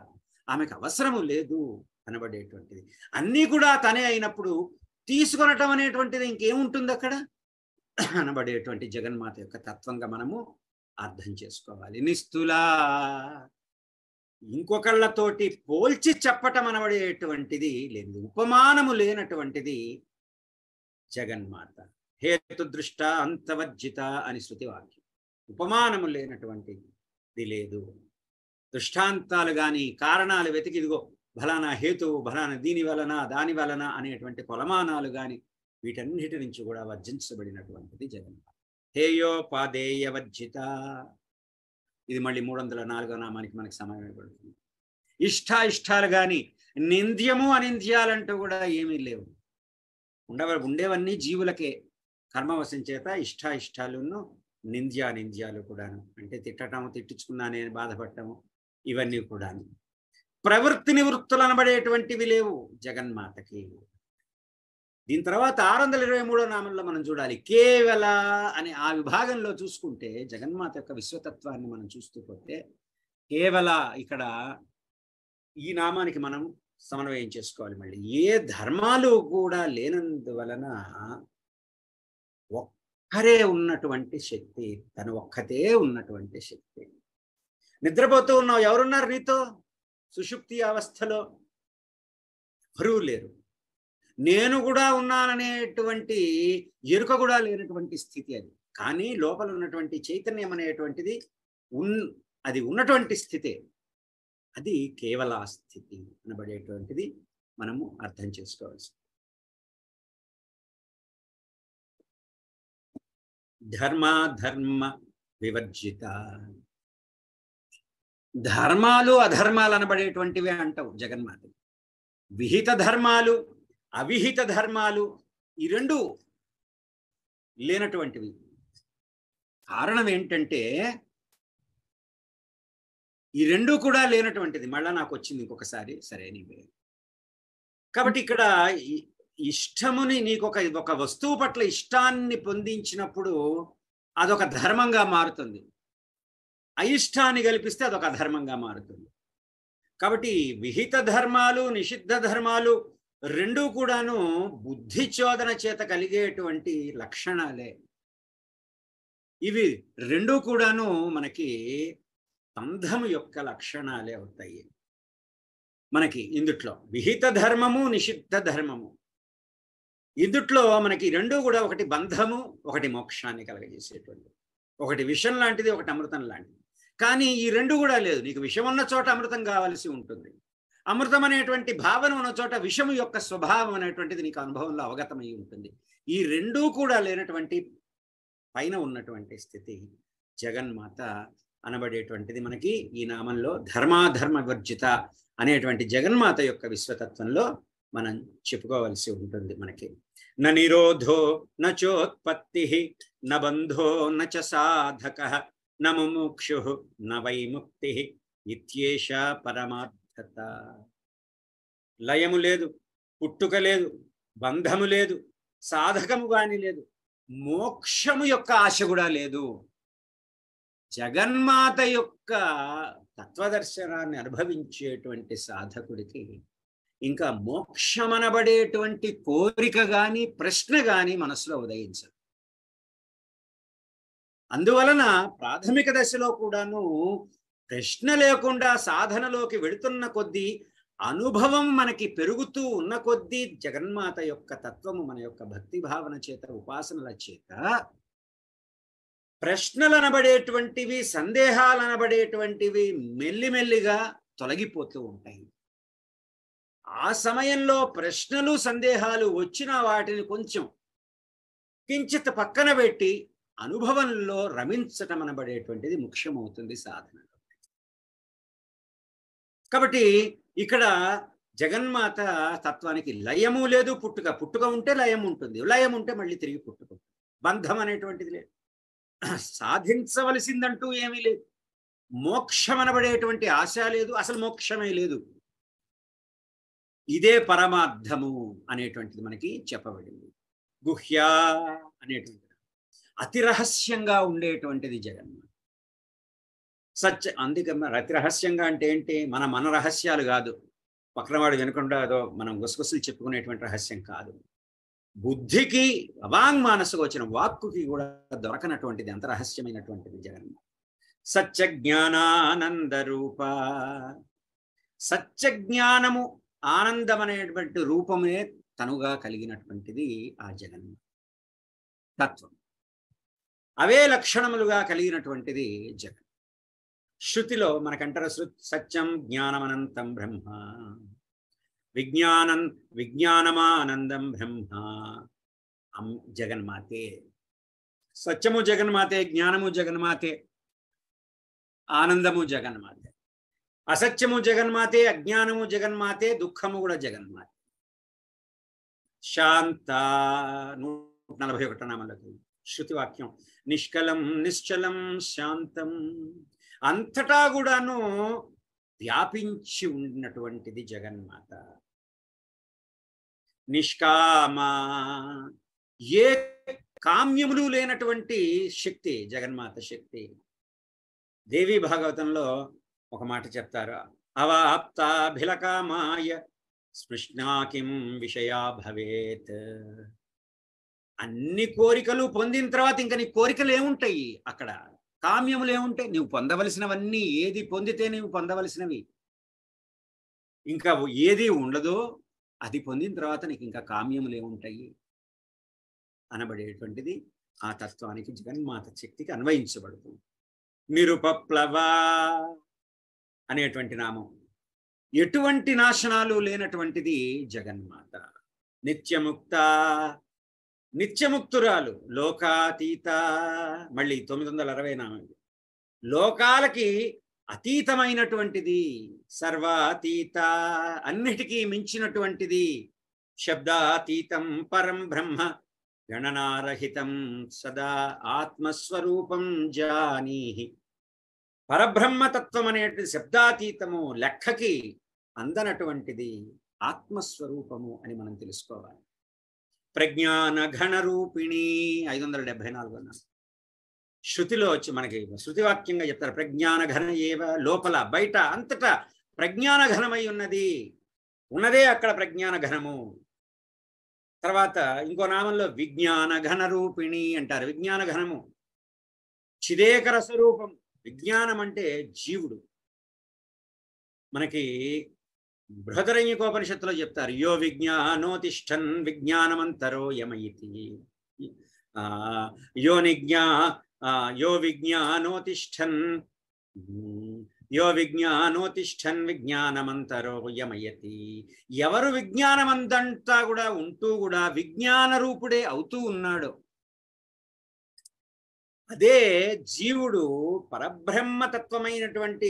ఆమెకు అవసరము లేదు అనబడేటువంటిది. అన్నీ కూడా తనే అయినప్పుడు తీసుకొనటం అనేటువంటిది ఇంకేముంటుంది అక్కడ అనబడేటువంటి జగన్మాత యొక్క తత్వంగా మనము అర్థం చేసుకోవాలి. నిస్తులా, ఇంకొకళ్ళతోటి పోల్చి చెప్పటం అనబడేటువంటిది లేదు. ఉపమానము లేనటువంటిది జగన్మాత. హేతుదృష్ట అంతవర్జిత అని శృతి వాక్యం. ఉపమానము లేనటువంటిది లేదు. దృష్టాంతాలు కానీ కారణాలు వెతికి ఇదిగో ఫలానా హేతువు, ఫలానా దీని వలన దాని వలన అనేటువంటి కొలమానాలు కానీ వీటన్నిటి నుంచి కూడా వర్జించబడినటువంటిది జగన్మాత. హేయోపాదేయవర్జిత, ఇది మళ్ళీ 304వ నామానికి మనకి సమయం పడుతుంది. ఇష్టాలు కానీ నింద్యము అనింద్యాలంటూ కూడా ఏమీ లేవు. ఉండేవన్నీ జీవులకే. కర్మవశం చేత ఇష్టాలును నింద్యాలు కూడాను, అంటే తిట్టించుకున్నానే బాధపడటము, ఇవన్నీ కూడాను. ప్రవృత్తి నివృత్తులు అనబడేటువంటివి లేవు జగన్మాతకి. దీని తర్వాత 623వ నామంలో మనం చూడాలి కేవల అని. ఆ విభాగంలో చూసుకుంటే జగన్మాత యొక్క విశ్వతత్వాన్ని మనం చూస్తూ పోతే కేవల ఇక్కడ ఈ నామానికి మనం సమన్వయం చేసుకోవాలి. మళ్ళీ ఏ ధర్మాలు కూడా లేనందువలన ఒక్కరే ఉన్నటువంటి శక్తి, తను ఒక్కతే ఉన్నటువంటి శక్తి. నిద్రపోతూ ఉన్నావు, ఎవరున్నారు నీతో? సుషుప్తి అవస్థలో ఎవరూ లేరు. నేను కూడా ఉన్నాననేటువంటి ఎరుక కూడా లేనటువంటి స్థితి అది. కానీ లోపల ఉన్నటువంటి చైతన్యం అనేటువంటిది అది ఉన్నటువంటి స్థితే. అది కేవల స్థితి అనబడేటువంటిది మనము అర్థం చేసుకోవాల్సి. ధర్మ వివర్జిత, ధర్మాలు అధర్మాలు అనబడేటువంటివే అంటావు జగన్మాత. విహిత ధర్మాలు అవిహిత ధర్మాలు ఈ రెండు లేనటువంటివి. కారణం ఏంటంటే ఈ రెండు కూడా లేనటువంటిది. మళ్ళా నాకు వచ్చింది ఇంకొకసారి, సరే నీవే. కాబట్టి ఇక్కడ ఇష్టముని నీకు ఒక వస్తువు పట్ల ఇష్టాన్ని పొందించినప్పుడు అదొక ధర్మంగా మారుతుంది. అయిష్టాన్ని కల్పిస్తే అదొక అధర్మంగా మారుతుంది. కాబట్టి విహిత ధర్మాలు నిషిద్ధ ధర్మాలు రెండూ కూడాను బుద్ధి చోదన చేత కలిగేటువంటి లక్షణాలే. ఇవి రెండూ కూడాను మనకి బంధము యొక్క లక్షణాలే అవుతాయి. మనకి ఇందుట్లో విహిత ధర్మము నిషిద్ధ ధర్మము, ఇందుట్లో మనకి రెండూ కూడా ఒకటి బంధము, ఒకటి మోక్షాన్ని కలగజేసేటువంటి, ఒకటి విషం లాంటిది, ఒకటి అమృతం లాంటిది. కానీ ఈ రెండు కూడా లేదు. నీకు విషం ఉన్న చోట అమృతం కావాల్సి ఉంటుంది. అమృతం అనేటువంటి భావన ఉన్న చోట విషము యొక్క స్వభావం అనేటువంటిది నీకు అనుభవంలో అవగతమై ఉంటుంది. ఈ రెండూ కూడా లేనటువంటి పైన ఉన్నటువంటి స్థితి జగన్మాత అనబడేటువంటిది మనకి ఈ నామంలో ధర్మాధర్మ వర్జిత అనేటువంటి జగన్మాత యొక్క విశ్వతత్వంలో మనం చెప్పుకోవలసి ఉంటుంది. మనకి న నిరోధో న చోత్పత్తి న బంధో న చ సాధక న ముముక్షు న వైముక్తి ఇత్యేష పరమార్థత. లయము లేదు, పుట్టుక లేదు, బంధము లేదు, సాధకము గాని లేదు, మోక్షము యొక్క ఆశ కూడా లేదు. జగన్మాత యొక్క తత్వదర్శనాన్ని అనుభవించేటువంటి సాధకుడికి ఇంకా మోక్షమనబడేటువంటి కోరిక గాని ప్రశ్న గాని మనసులో ఉదయించదు. అందువలన ప్రాథమిక దశలో కూడాను ప్రశ్న లేకుండా సాధనలోకి వెళుతున్న కొద్దీ, అనుభవం మనకి పెరుగుతూ ఉన్న కొద్దీ జగన్మాత యొక్క తత్వము మన యొక్క భక్తి భావన చేత, ఉపాసనల చేత ప్రశ్నలు అనబడేటువంటివి, సందేహాలు అనబడేటువంటివి మెల్లిమెల్లిగా తొలగిపోతూ ఉంటాయి. ఆ సమయంలో ప్రశ్నలు సందేహాలు వచ్చిన వాటిని కొంచెం కించిత్ పక్కన పెట్టి అనుభవంలో రమించటం అనబడేటువంటిది ముఖ్యమవుతుంది సాధనలో. కాబట్టి ఇక్కడ జగన్మాత తత్వానికి లయము లేదు, పుట్టుక. పుట్టుక ఉంటే లయం ఉంటుంది, లయం ఉంటే మళ్ళీ తిరిగి పుట్టుక. బంధం అనేటువంటిది లేదు, సాధించవలసిందంటూ ఏమీ లేదు, మోక్షం అనబడేటువంటి ఆశ లేదు, అసలు మోక్షమే లేదు. ఇదే పరమార్థము అనేటువంటిది మనకి చెప్పబడింది. గుహ్య అనేటువంటిది అతి రహస్యంగా ఉండేటువంటిది జగన్మాత. అందుకే అతి రహస్యంగా అంటే ఏంటి? మన రహస్యాలు కాదు, పక్కనవాడు వినకుండా ఏదో మనం గుసగుసలు చెప్పుకునేటువంటి రహస్యం కాదు. బుద్ధికి అవాంగ్మానసుకు వచ్చిన వాక్కుకి కూడా దొరకనటువంటిది, అంత రహస్యమైనటువంటిది జగన్మాత. సత్య జ్ఞానానంద రూప. సత్య జ్ఞానము, ఆనందం అనేటువంటి రూపమే తనుగా కలిగినటువంటిది ఆ జగన్మాత తత్వం. అవే లక్షణములుగా కలిగినటువంటిది జగన్. శృతిలో మనకంటారు సత్యం జ్ఞానమనంతం బ్రహ్మ, విజ్ఞానమానందం బ్రహ్మ. జగన్మాతే. సత్యము జగన్మాతే, జ్ఞానము జగన్మాతే, ఆనందము జగన్మాతే. అసత్యము జగన్మాతే, అజ్ఞానము జగన్మాతే, దుఃఖము కూడా జగన్మాతే. శాంత 141 నామంలోకి శృతివాక్యం. నిష్కలం నిశ్చలం శాంతం. అంతటా కూడాను వ్యాపించి ఉన్నటువంటిది జగన్మాత. నిష్కామ, ఏ కామ్యములు లేనటువంటి శక్తి జగన్మాత శక్తి. దేవి భాగవతంలో ఒక మాట చెప్తారు, అవాప్తాభిలకామాయ స్పృష్ణాకిం విషయా భవేత్. అన్ని కోరికలు పొందిన తర్వాత ఇంకా నీ కోరికలు ఏముంటాయి? అక్కడ కామ్యములు ఏముంటాయి? నువ్వు పొందవలసినవన్నీ, ఏది పొందితే నువ్వు పొందవలసినవి, ఇంకా ఏది ఉండదో అది పొందిన తర్వాత నీకు ఇంకా కామ్యములు ఏముంటాయి అనబడేటువంటిది ఆ తత్వానికి జగన్మాత శక్తికి అన్వయించబడుతుంది. నిరుపప్లవ అనేటువంటి నామం. ఎటువంటి నాశనాలు లేనటువంటిది జగన్మాత. నిత్యముక్త, నిత్యముక్తురాలు. లోకాతీత, మళ్ళీ 960 నామం. లోకాలకి అతీతమైనటువంటిది. సర్వాతీత, అన్నిటికీ మించినటువంటిది. శబ్దాతీతం పరం బ్రహ్మ గణనారహితం సదా ఆత్మస్వరూపం జానీహి. పరబ్రహ్మతత్వం అనేటువంటి శబ్దాతీతము, లెక్కకి అందనటువంటిది ఆత్మస్వరూపము అని మనం తెలుసుకోవాలి. ప్రజ్ఞాన ఘనరూపిణి 574 శృతిలో వచ్చి మనకి శృతివాక్యంగా చెప్తారు. ప్రజ్ఞాన ఘన ఏవ, లోపల బయట అంతటా ప్రజ్ఞాన ఘనమై ఉన్నది. ఉన్నదే అక్కడ ప్రజ్ఞాన ఘనము. తర్వాత ఇంకో నామంలో విజ్ఞాన ఘన రూపిణి అంటారు. విజ్ఞాన ఘనము చిదేకర స్వరూపం. విజ్ఞానం అంటే జీవుడు. మనకి బృహదరణ్యకోపనిషత్తులో చెప్తారు, యో విజ్ఞానోతిష్టన్ విజ్ఞానమంతరో యమయితి. యో విజ్ఞానోతిష్టన్ విజ్ఞానమంతరో యమయతి. ఎవరు విజ్ఞానమంతంతా కూడా ఉంటూ కూడా విజ్ఞాన రూపుడే అవుతూ ఉన్నాడు. అదే జీవుడు పరబ్రహ్మతత్వమైనటువంటి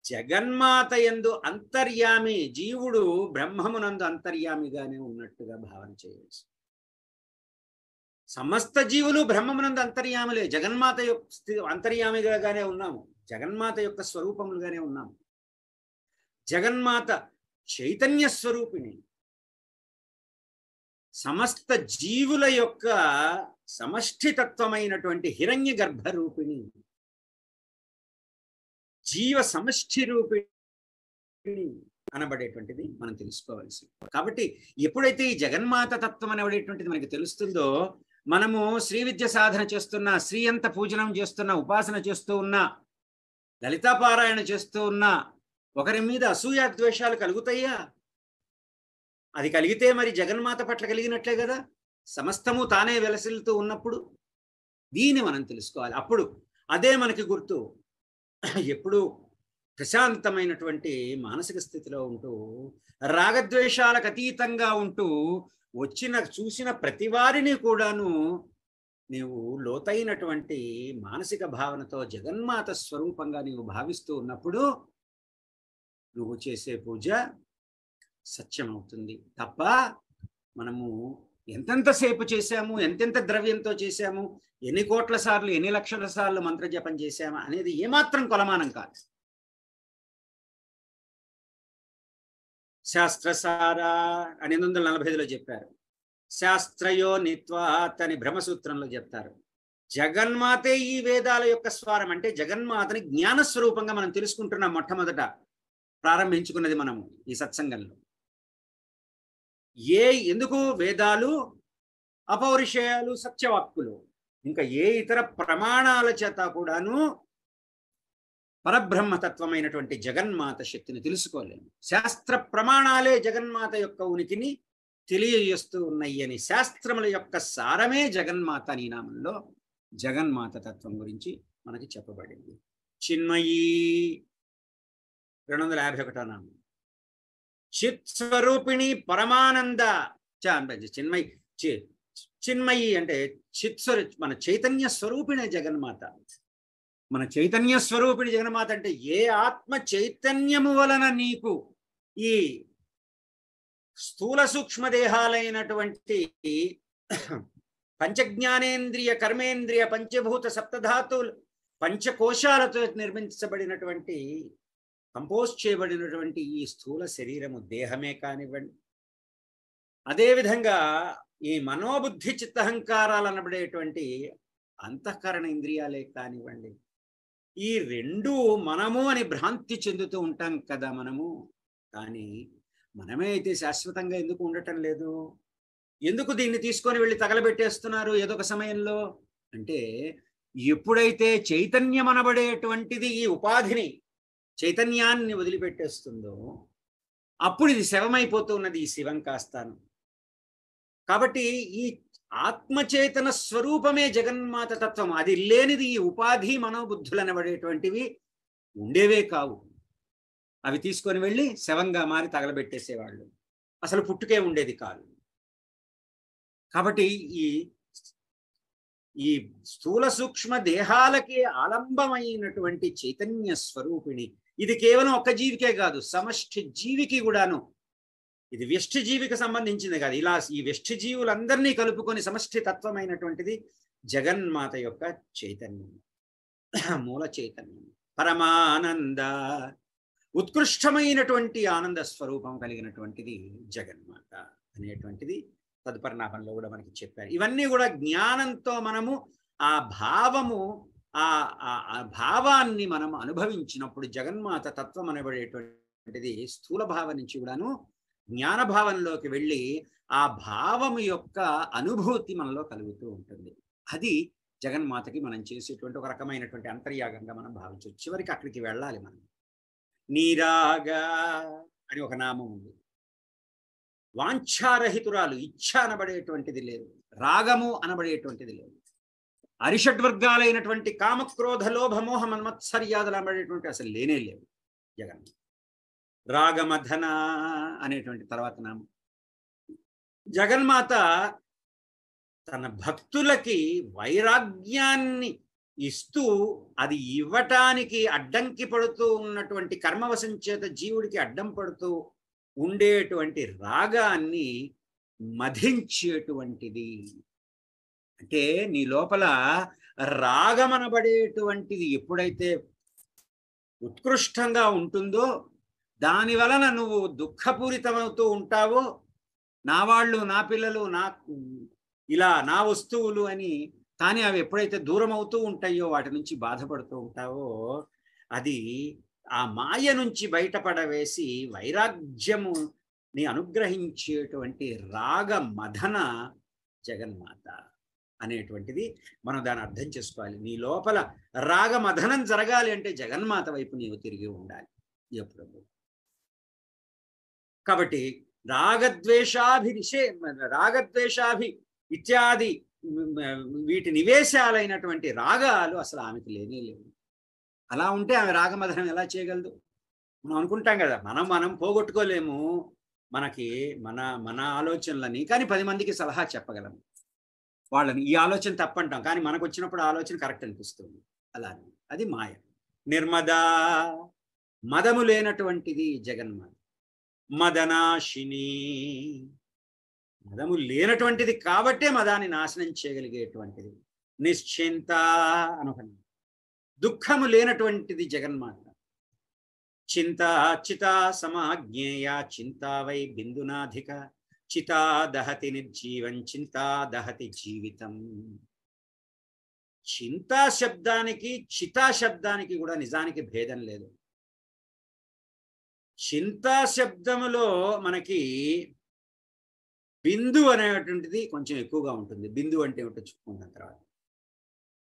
జగన్మాత యందు అంతర్యామి, జీవుడు బ్రహ్మమునందు అంతర్యామిగానే ఉన్నట్టుగా భావన చేయవచ్చు. సమస్త జీవులు బ్రహ్మమునందు అంతర్యాములే, జగన్మాత యొక్క అంతర్యామిగానే ఉన్నాము, జగన్మాత యొక్క స్వరూపములుగానే ఉన్నాము. జగన్మాత చైతన్య స్వరూపిణి, సమస్త జీవుల యొక్క సమష్టితత్వమైనటువంటి హిరణ్య గర్భరూపిణి, జీవ సమష్టి రూపిణి అనబడేటువంటిది మనం తెలుసుకోవాల్సి. కాబట్టి ఎప్పుడైతే ఈ జగన్మాత తత్వం అనబడేటువంటిది మనకి తెలుస్తుందో, మనము శ్రీ విద్య సాధన చేస్తున్నా, శ్రీయంత పూజనం చేస్తున్నా, ఉపాసన చేస్తూ ఉన్నా, లలితాపారాయణ చేస్తూ ఉన్నా, ఒకరి మీద అసూయ ద్వేషాలు కలుగుతాయా? అది కలిగితే మరి జగన్మాత పట్ల కలిగినట్లే కదా. సమస్తము తానే వెలసిల్లుతూ ఉన్నప్పుడు దీన్ని మనం తెలుసుకోవాలి. అప్పుడు అదే మనకి గుర్తు. ఎప్పుడు ప్రశాంతమైనటువంటి మానసిక స్థితిలో ఉంటూ, రాగద్వేషాలకు అతీతంగా ఉంటూ, చూసిన ప్రతి వారిని కూడాను నీవు లోతైనటువంటి మానసిక భావనతో జగన్మాత స్వరూపంగా నీవు భావిస్తూ ఉన్నప్పుడు నువ్వు చేసే పూజ సత్యమవుతుంది తప్ప మనము ఎంతెంతసేపు చేశాము, ఎంతెంత ద్రవ్యంతో చేశాము, ఎన్ని కోట్ల సార్లు, ఎన్ని లక్షల సార్లు మంత్రజపం చేశామా అనేది ఏమాత్రం కొలమానం కాదు. శాస్త్రసార 845లో చెప్పారు. శాస్త్రయో నిత్వాత్ అని బ్రహ్మసూత్రంలో చెప్తారు. జగన్మాతే ఈ వేదాల యొక్క స్వరం. అంటే జగన్మాతని జ్ఞానస్వరూపంగా మనం తెలుసుకుంటున్నాం. మొట్టమొదట ప్రారంభించుకున్నది మనము ఈ సత్సంగంలో. ఎందుకు వేదాలు, అపౌరుషేయాలు, సత్యవాక్కులు, ఇంకా ఏ ఇతర ప్రమాణాల చేత కూడాను పరబ్రహ్మతత్వమైనటువంటి జగన్మాత శక్తిని తెలుసుకోలేము. శాస్త్ర ప్రమాణాలే జగన్మాత యొక్క ఉనికిని తెలియజేస్తూ ఉన్నాయి అని శాస్త్రముల యొక్క సారమే జగన్మాత అనే నామంలో జగన్మాత తత్వం గురించి మనకి చెప్పబడింది. చిన్మయీ 251వ నామం. చిత్ స్వరూపిణి పరమానంద చిన్మయి. చిన్మయి అంటే చిత్ మన చైతన్య స్వరూపిణి జగన్మాత. మన చైతన్య స్వరూపిణి జగన్మాత అంటే ఏ ఆత్మ చైతన్యము వలన నీకు ఈ స్థూల సూక్ష్మదేహాలైనటువంటి పంచజ్ఞానేంద్రియ కర్మేంద్రియ పంచభూత సప్తధాతులు పంచకోశాలతో నిర్మించబడినటువంటి కంపోజ్ చేయబడినటువంటి ఈ స్థూల శరీరము దేహమే కానివ్వండి, అదేవిధంగా ఈ మనోబుద్ధి చిత్తహంకారాలు అనబడేటువంటి అంతఃకరణ ఇంద్రియాలే కానివ్వండి, ఈ రెండు మనము అని భ్రాంతి చెందుతూ ఉంటాం కదా మనము. కానీ మనమే అయితే శాశ్వతంగా ఎందుకు ఉండటం లేదు? ఎందుకు దీన్ని తీసుకొని వెళ్ళి తగలబెట్టేస్తున్నారు ఏదో ఒక సమయంలో? అంటే ఎప్పుడైతే చైతన్యం అనబడేటువంటిది ఈ ఉపాధిని, చైతన్యాన్ని వదిలిపెట్టేస్తుందో అప్పుడు ఇది శవమైపోతూ ఉన్నది, ఈ శివం కాస్తాను. కాబట్టి ఈ ఆత్మచేతన స్వరూపమే జగన్మాత తత్వం. అది లేనిది ఈ ఉపాధి మనోబుద్ధులు అనబడేటువంటివి ఉండేవే కావు. అవి తీసుకొని వెళ్ళి శవంగా మారి తగలబెట్టేసేవాళ్ళు, అసలు పుట్టుకే ఉండేది కాదు. కాబట్టి ఈ స్థూల సూక్ష్మ దేహాలకి ఆలంబమైనటువంటి చైతన్య స్వరూపిణి ఇది కేవలం ఒక్క జీవికే కాదు, సమష్టి జీవికి కూడాను. ఇది వ్యష్టి జీవికి సంబంధించింది కాదు. ఇలా ఈ వ్యష్టి జీవులందరినీ కలుపుకొని సమష్టి తత్వమైనటువంటిది జగన్మాత యొక్క చైతన్యం, మూల చైతన్యం. పరమానంద, ఉత్కృష్టమైనటువంటి ఆనంద స్వరూపం కలిగినటువంటిది జగన్మాత అనేటువంటిది తదుపరి నామంలో కూడా మనకి చెప్పారు. ఇవన్నీ కూడా జ్ఞానంతో మనము ఆ భావాన్ని మనం అనుభవించినప్పుడు జగన్మాత తత్వం అనబడేటువంటిది స్థూల భావం నుంచి కూడాను జ్ఞాన భావంలోకి వెళ్ళి ఆ భావము యొక్క అనుభూతి మనలో కలుగుతూ ఉంటుంది. అది జగన్మాతకి మనం చేసేటువంటి ఒక రకమైనటువంటి అంతర్యాగంగా మనం భావించవచ్చు. చివరికి అక్కడికి వెళ్ళాలి మనం. నీరాగ అని ఒక నామం ఉంది. వాంఛారహితురాలు, ఇచ్ఛ అనబడేటువంటిది లేదు, రాగము అనబడేటువంటిది లేదు. అరిషడ్వర్గాలైనటువంటి కామక్రోధ లోభ మోహ మన్మత్సర్యాదులు అనబడేటువంటి అసలు లేనే లేవు జగన్. రాగమధన అనేటువంటి తర్వాత నామం. జగన్మాత తన భక్తులకి వైరాగ్యాన్ని ఇస్తూ అది ఇవ్వటానికి అడ్డంకి పడుతూ ఉన్నటువంటి కర్మవశం చేత జీవుడికి అడ్డం పడుతూ ఉండేటువంటి రాగాన్ని మధించేటువంటిది. అంటే నీ లోపల రాగమనబడేటువంటిది ఎప్పుడైతే ఉత్కృష్టంగా ఉంటుందో దాని వలన నువ్వు దుఃఖపూరితమవుతూ ఉంటావో, నా వాళ్ళు, నా పిల్లలు, ఇలా నా వస్తువులు అని. కానీ అవి ఎప్పుడైతే దూరం అవుతూ ఉంటాయో, వాటి నుంచి బాధపడుతూ ఉంటావో, అది ఆ మాయ నుంచి బయటపడవేసి వైరాగ్యముని అనుగ్రహించేటువంటి రాగ మదన జగన్మాత అనేటువంటిది మనం దాన్ని అర్థం చేసుకోవాలి. నీ లోపల రాగ మదనం జరగాలి అంటే జగన్మాత వైపు నీవు తిరిగి ఉండాలి ఎప్పుడు. కాబట్టి రాగద్వేషాభి ఇత్యాది వీటి నివేశాలైనటువంటి రాగాలు అసలు ఆమెకి లేనే లేవు. అలా ఉంటే ఆమె రాగమదనం ఎలా చేయగలదు? మనం అనుకుంటాం కదా, మనం పోగొట్టుకోలేము మనకి మన ఆలోచనలని, కానీ 10 మందికి సలహా చెప్పగలము. వాళ్ళని ఈ ఆలోచన తప్పంటాం, కానీ మనకు వచ్చినప్పుడు ఆలోచన కరెక్ట్ అనిపిస్తుంది. అలా అది మాయ. నిర్మదా, మదము లేనటువంటిది జగన్మాత. మదనాశిని, మదము లేనటువంటిది కాబట్టే మదాన్ని నాశనం చేయగలిగేటువంటిది. నిశ్చింత అనుకున్నాం, దుఃఖము లేనటువంటిది జగన్మాత. చింత చితా సమాజ్ఞేయ, చింతా వై బిందునాధిక, చితా దహతి నిర్జీవం, చింతా దహతి జీవితం. చింతా శబ్దానికి చితా శబ్దానికి కూడా నిజానికి భేదం లేదు. చింతా శబ్దములో మనకి బిందు అనేటువంటిది కొంచెం ఎక్కువగా ఉంటుంది. బిందు అంటే ఏమిటో చెప్పుకుంటాం తర్వాత.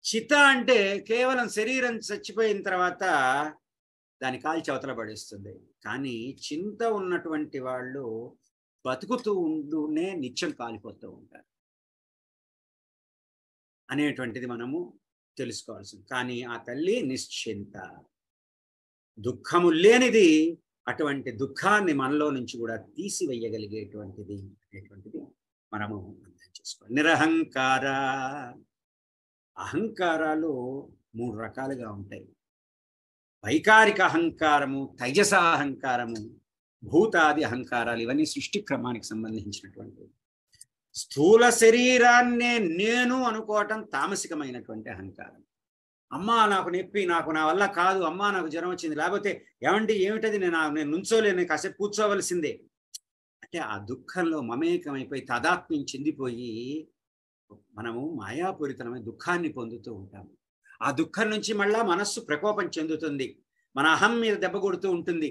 చిత అంటే కేవలం శరీరం చచ్చిపోయిన తర్వాత దాని కాల్చి అవతల పడేస్తుంది. కానీ చింత ఉన్నటువంటి వాళ్ళు బతుకుతూ ఉంటూనే నిత్యం కాలిపోతూ ఉంటారు అనేటువంటిది మనము తెలుసుకోవాల్సింది. కానీ ఆ తల్లి నిశ్చింత, దుఃఖము లేనిది. అటువంటి దుఃఖాన్ని మనలో నుంచి కూడా తీసివేయగలిగేటువంటిది అనేటువంటిది మనము అర్థం చేసుకోవాలి. నిరహంకార, అహంకారాలు 3 రకాలుగా ఉంటాయి. వైకారిక అహంకారము, తైజస అహంకారము, భూతాది అహంకారాలు. ఇవన్నీ సృష్టి క్రమానికి సంబంధించినటువంటి. స్థూల శరీరాన్నే నేను అనుకోవటం తామసికమైనటువంటి అహంకారం. అమ్మా నాకు నొప్పి, నా వల్ల కాదు, అమ్మా నాకు జ్వరం వచ్చింది, లేకపోతే ఏమంటే ఏమిటది, నేను నుంచోలేను, కాసేపు కూర్చోవలసిందే అంటే ఆ దుఃఖంలో మమేకమైపోయి తాదాత్మ్యం చెందిపోయి మనము మాయాపూరితమైన దుఃఖాన్ని పొందుతూ ఉంటాము. ఆ దుఃఖం నుంచి మళ్ళా మనస్సు ప్రకోపం చెందుతుంది, మన అహం మీద దెబ్బ కొడుతూ ఉంటుంది.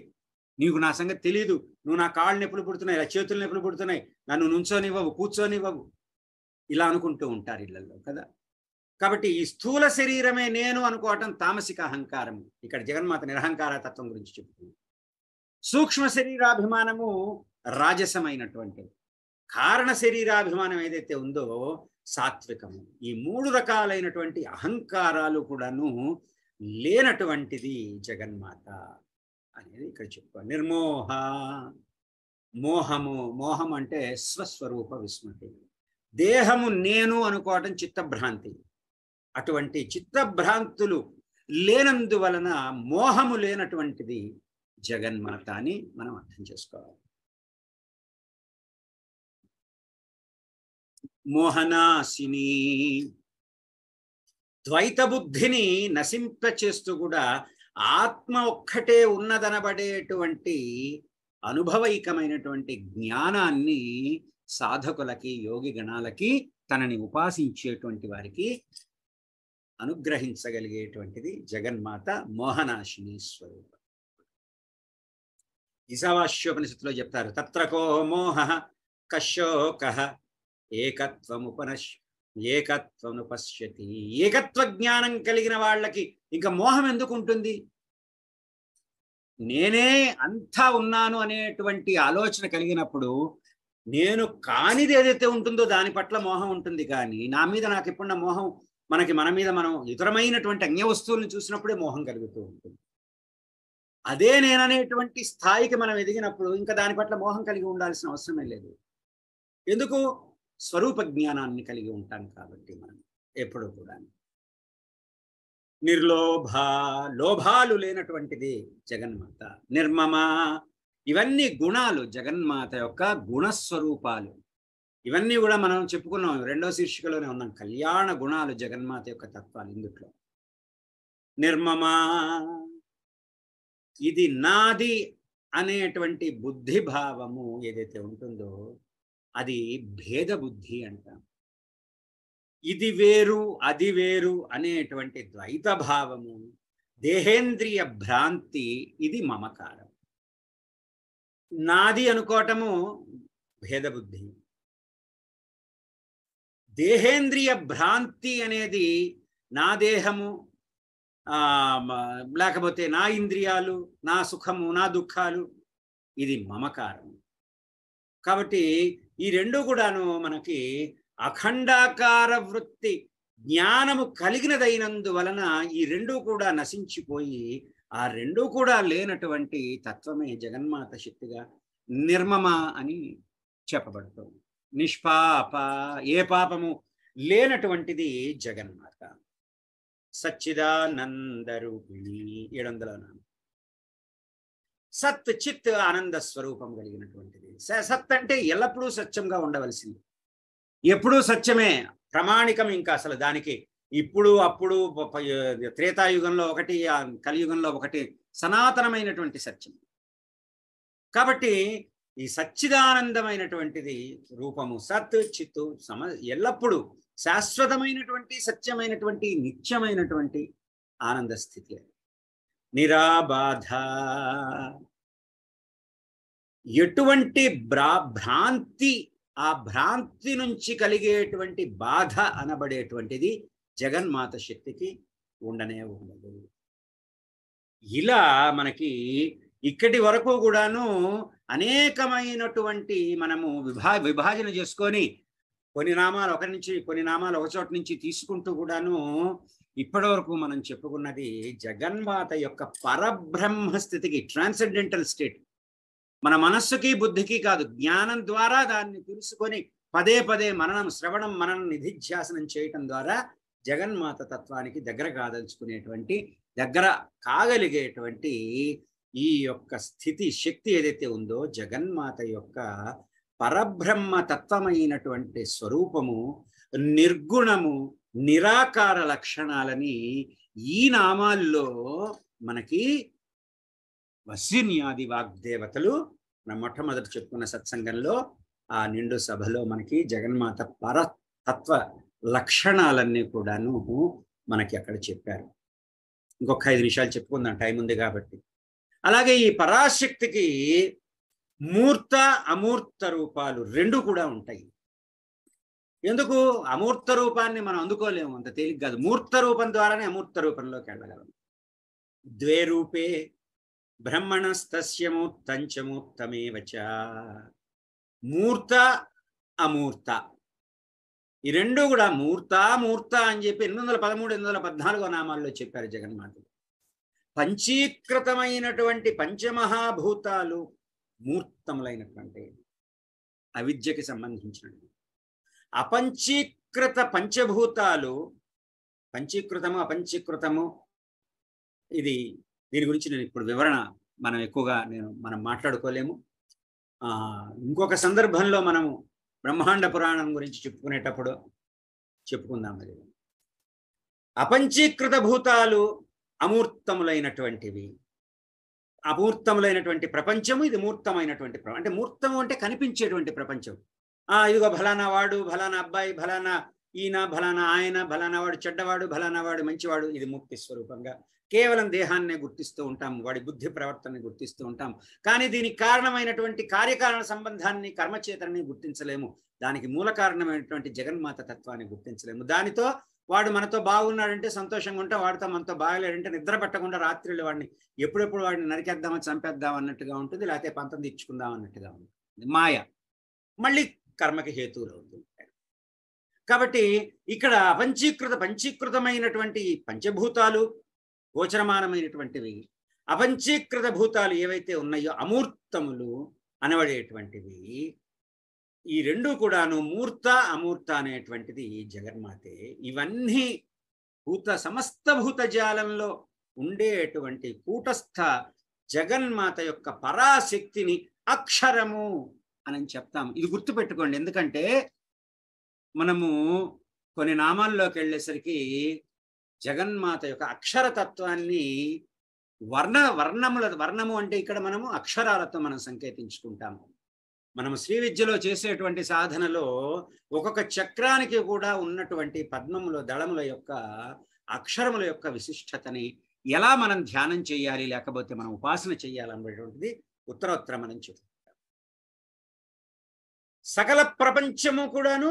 నీకు నా సంగతి తెలీదు, నువ్వు నా కాళ్ళు నొప్పులు పుడుతున్నాయి, ఇలా చేతులు నొప్పులు పుడుతున్నాయి, నన్ను నుంచోనివ్వవు, కూర్చోనివ్వవు, ఇలా అనుకుంటూ ఉంటారు ఇళ్లలో కదా. కాబట్టి ఈ స్థూల శరీరమే నేను అనుకోవటం తామసిక అహంకారము. ఇక్కడ జగన్మాత నిరహంకార తత్వం గురించి చెప్తుంది. సూక్ష్మ శరీరాభిమానము రాజసమైనటువంటిది. కారణ శరీరాభిమానం ఏదైతే ఉందో సాత్వికము. ఈ 3 రకాలైనటువంటి అహంకారాలు కూడాను లేనటువంటిది జగన్మాత అనేది ఇక్కడ చెప్పుకోవాలి. నిర్మోహ, మోహం అంటే స్వస్వరూప విస్మృతి. దేహము నేను అనుకోవటం చిత్తభ్రాంతి. అటువంటి చిత్తభ్రాంతులు లేనందువలన మోహము లేనటువంటిది జగన్మాత అని మనం అర్థం చేసుకోవాలి. మోహనాశిని, ద్వైత బుద్ధిని నశింపచేస్తూ కూడా ఆత్మ ఒక్కటే ఉన్నదనబడేటువంటి అనుభవైకమైనటువంటి జ్ఞానాన్ని సాధకులకి, యోగి గణాలకి, తనని ఉపాసించేటువంటి వారికి అనుగ్రహించగలిగేటువంటిది జగన్మాత మోహనాశిని స్వరూపం. ఈశావాస్యోపనిషత్తులో చెప్తారు, తత్రకో మోహ కశోక ఏకత్వముపశ్యతి. ఏకత్వ జ్ఞానం కలిగిన వాళ్ళకి ఇంకా మోహం ఎందుకు ఉంటుంది? నేనే అంతా ఉన్నాను అనేటువంటి ఆలోచన కలిగినప్పుడు నేను కానిది ఏదైతే ఉంటుందో దాని పట్ల మోహం ఉంటుంది. కానీ నా మీద నాకు ఎప్పుడున్న మోహం, మన మీద మనం ఇతరమైనటువంటి అన్య వస్తువులను చూసినప్పుడే మోహం కలుగుతూ ఉంటుంది. అదే నేననేటువంటి స్థాయికి మనం ఎదిగినప్పుడు ఇంకా దాని పట్ల మోహం కలిగి ఉండాల్సిన అవసరమే లేదు. ఎందుకు? స్వరూప జ్ఞానాన్ని కలిగి ఉంటాం కాబట్టి మనం ఎప్పుడూ కూడా. నిర్లోభ, లోభాలు లేనటువంటిది జగన్మాత. నిర్మమ, ఇవన్నీ గుణాలు జగన్మాత యొక్క గుణస్వరూపాలు. ఇవన్నీ కూడా మనం చెప్పుకున్నాం, రెండో శీర్షికలోనే ఉన్నాం. కళ్యాణ గుణాలు జగన్మాత యొక్క తత్వాలు ఇందుట్లో. నిర్మమ, ఇది నాది అనేటువంటి బుద్ధి భావము ఏదైతే ఉంటుందో అది భేద బుద్ధి అంటాం. ఇది వేరు అది వేరు అనేటువంటి ద్వైత భావము, దేహేంద్రియ భ్రాంతి, ఇది మమకారం. నాది అనుకోవటము భేదబుద్ధి, దేహేంద్రియ భ్రాంతి అనేది నా దేహము, లేకపోతే నా ఇంద్రియాలు, నా సుఖము, నా దుఃఖాలు, ఇది మమకారం. కాబట్టి ఈ రెండు కూడాను మనకి అఖండాకార వృత్తి జ్ఞానము కలిగినదైనందువలన ఈ రెండు కూడా నశించిపోయి ఆ రెండు కూడా లేనటువంటి తత్వమే జగన్మాత శక్తిగా నిర్మమ అని చెప్పబడుతుంది. నిష్పాప, ఏ పాపము లేనటువంటిది జగన్మాత. సచ్చిదానందరూపిణి 709. సత్ చిత్ ఆనంద స్వరూపం కలిగినటువంటిది. సత్ అంటే ఎల్లప్పుడూ సత్యంగా ఉండవలసింది, ఎప్పుడూ సత్యమే ప్రమాణికం. ఇంకా అసలు దానికి ఇప్పుడు అప్పుడు త్రేతాయుగంలో ఒకటి, కలియుగంలో ఒకటి సనాతనమైనటువంటి సత్యం. కాబట్టి ఈ సచ్చిదానందమైనటువంటిది రూపము సత్ చిత్తు ఎల్లప్పుడూ శాశ్వతమైనటువంటి సత్యమైనటువంటి నిత్యమైనటువంటి ఆనంద స్థితి. నిరాబాధ, ఎటువంటి భ్రాంతి, ఆ భ్రాంతి నుంచి కలిగేటువంటి బాధ అనబడేటువంటిది జగన్మాత శక్తికి ఉండనే ఉండదు. ఇలా మనకి ఇక్కడి వరకు కూడాను అనేకమైనటువంటి మనము విభాజన చేసుకొని కొన్ని నామాలు ఒకరి నుంచి, కొన్ని నామాలు ఒక చోట నుంచి తీసుకుంటూ కూడాను ఇప్పటి వరకు మనం చెప్పుకున్నది జగన్మాత యొక్క పరబ్రహ్మ స్థితికి, ట్రాన్సెండెంటల్ స్టేట్. మన మనస్సుకి బుద్ధికి కాదు, జ్ఞానం ద్వారా దాన్ని తెలుసుకొని పదే పదే మననం, శ్రవణం, మననం, నిధిధ్యాసనం చేయటం ద్వారా జగన్మాత తత్వానికి దగ్గర కాదలుచుకునేటువంటి, దగ్గర కాగలిగేటువంటి ఈ యొక్క స్థితి, శక్తి ఏదైతే ఉందో జగన్మాత యొక్క పరబ్రహ్మ తత్వమైనటువంటి స్వరూపము, నిర్గుణము, నిరాకార లక్షణాలని ఈ నామాల్లో మనకి వశిన్యాది వాగ్దేవతలు మొట్టమొదటి చెప్పుకున్న సత్సంగంలో ఆ నిండు సభలో మనకి జగన్మాత పరతత్వ లక్షణాలన్నీ కూడాను మనకి అక్కడ చెప్పారు. ఇంకొక 5 నిమిషాలు చెప్పుకుందాం, టైం ఉంది కాబట్టి. అలాగే ఈ పరాశక్తికి మూర్త అమూర్త రూపాలు రెండు కూడా ఉంటాయి. ఎందుకు? అమూర్త రూపాన్ని మనం అందుకోలేము, అంత తేలిక కాదు. మూర్త రూపం ద్వారానే అమూర్త రూపంలోకి వెళ్ళగలం. ద్వే రూపే బ్రహ్మణస్తస్యమూర్తంచమూర్తమేవచ. మూర్త అమూర్త ఈ రెండు కూడా మూర్త మూర్త అని చెప్పి 813, 814 నామాల్లో చెప్పారు జగన్మాత. పంచీకృతమైనటువంటి పంచమహాభూతాలు మూర్తములైనటువంటి అవిద్యకి సంబంధించినవి. అపంచీకృత పంచభూతాలు, పంచీకృతము అపంచీకృతము, ఇది దీని గురించి నేను ఇప్పుడు వివరణ మనం ఎక్కువగా మనం మాట్లాడుకోలేము. ఇంకొక సందర్భంలో మనము బ్రహ్మాండ పురాణం గురించి చెప్పుకునేటప్పుడు చెప్పుకుందాం. అది అపంచీకృత భూతాలు అమూర్తములైనటువంటివి, అమూర్తములైనటువంటి ప్రపంచము, ఇది మూర్తమైనటువంటి అంటే మూర్తము అంటే కనిపించేటువంటి ప్రపంచం. ఇదిగో ఫలానా వాడు, ఫలానా అబ్బాయి, ఫలానా ఈయన, ఫలానా ఆయన, ఫలానా వాడు చెడ్డవాడు, ఫలానా వాడు మంచివాడు, ఇది మూర్తి స్వరూపంగా కేవలం దేహాన్నే గుర్తిస్తూ ఉంటాం, వాడి బుద్ధి ప్రవర్తనని గుర్తిస్తూ ఉంటాం. కానీ దీనికి కారణమైనటువంటి కార్యకారణ సంబంధాన్ని, కర్మచేతనని గుర్తించలేము. దానికి మూల కారణమైనటువంటి జగన్మాత తత్వాన్ని గుర్తించలేము. దానితో వాడు మనతో బాగున్నాడంటే సంతోషంగా ఉంటాం, వాడితో మనతో బాగలేడంటే నిద్ర పట్టకుండా రాత్రిళ్ళు వాడిని ఎప్పుడెప్పుడు వాడిని నరికేద్దామా, చంపేద్దాం అన్నట్టుగా ఉంటుంది, లేకపోతే పంతం తెచ్చుకుందాం అన్నట్టుగా ఉంటుంది. మాయ మళ్ళీ కర్మకి హేతువులు అవుతుంది. కాబట్టి ఇక్కడ పంచీకృతమైనటువంటి పంచభూతాలు గోచరమానమైనటువంటివి, అపంచీకృత భూతాలు ఏవైతే ఉన్నాయో అమూర్తములు అనబడేటువంటివి, ఈ రెండు కూడాను మూర్త అమూర్త అనేటువంటిది జగన్మాతే. ఇవన్నీ సమస్త భూతజాలంలో ఉండేటువంటి కూటస్థ జగన్మాత యొక్క పరాశక్తిని అక్షరము అని చెప్తాం. ఇది గుర్తుపెట్టుకోండి. ఎందుకంటే మనము కొన్ని నామాల్లోకి వెళ్ళేసరికి జగన్మాత యొక్క అక్షరతత్వాన్ని వర్ణము అంటే ఇక్కడ మనము అక్షరాలతో మనం సంకేతించుకుంటాము. మనము శ్రీ విద్యలో చేసేటువంటి సాధనలో ఒక్కొక్క చక్రానికి కూడా ఉన్నటువంటి పద్మముల దళముల యొక్క అక్షరముల యొక్క విశిష్టతని ఎలా మనం ధ్యానం చేయాలి, లేకపోతే మనం ఉపాసన చేయాలనేటువంటిది ఉత్తరోత్తర మనం చెప్పుకుంటాం. సకల ప్రపంచము కూడాను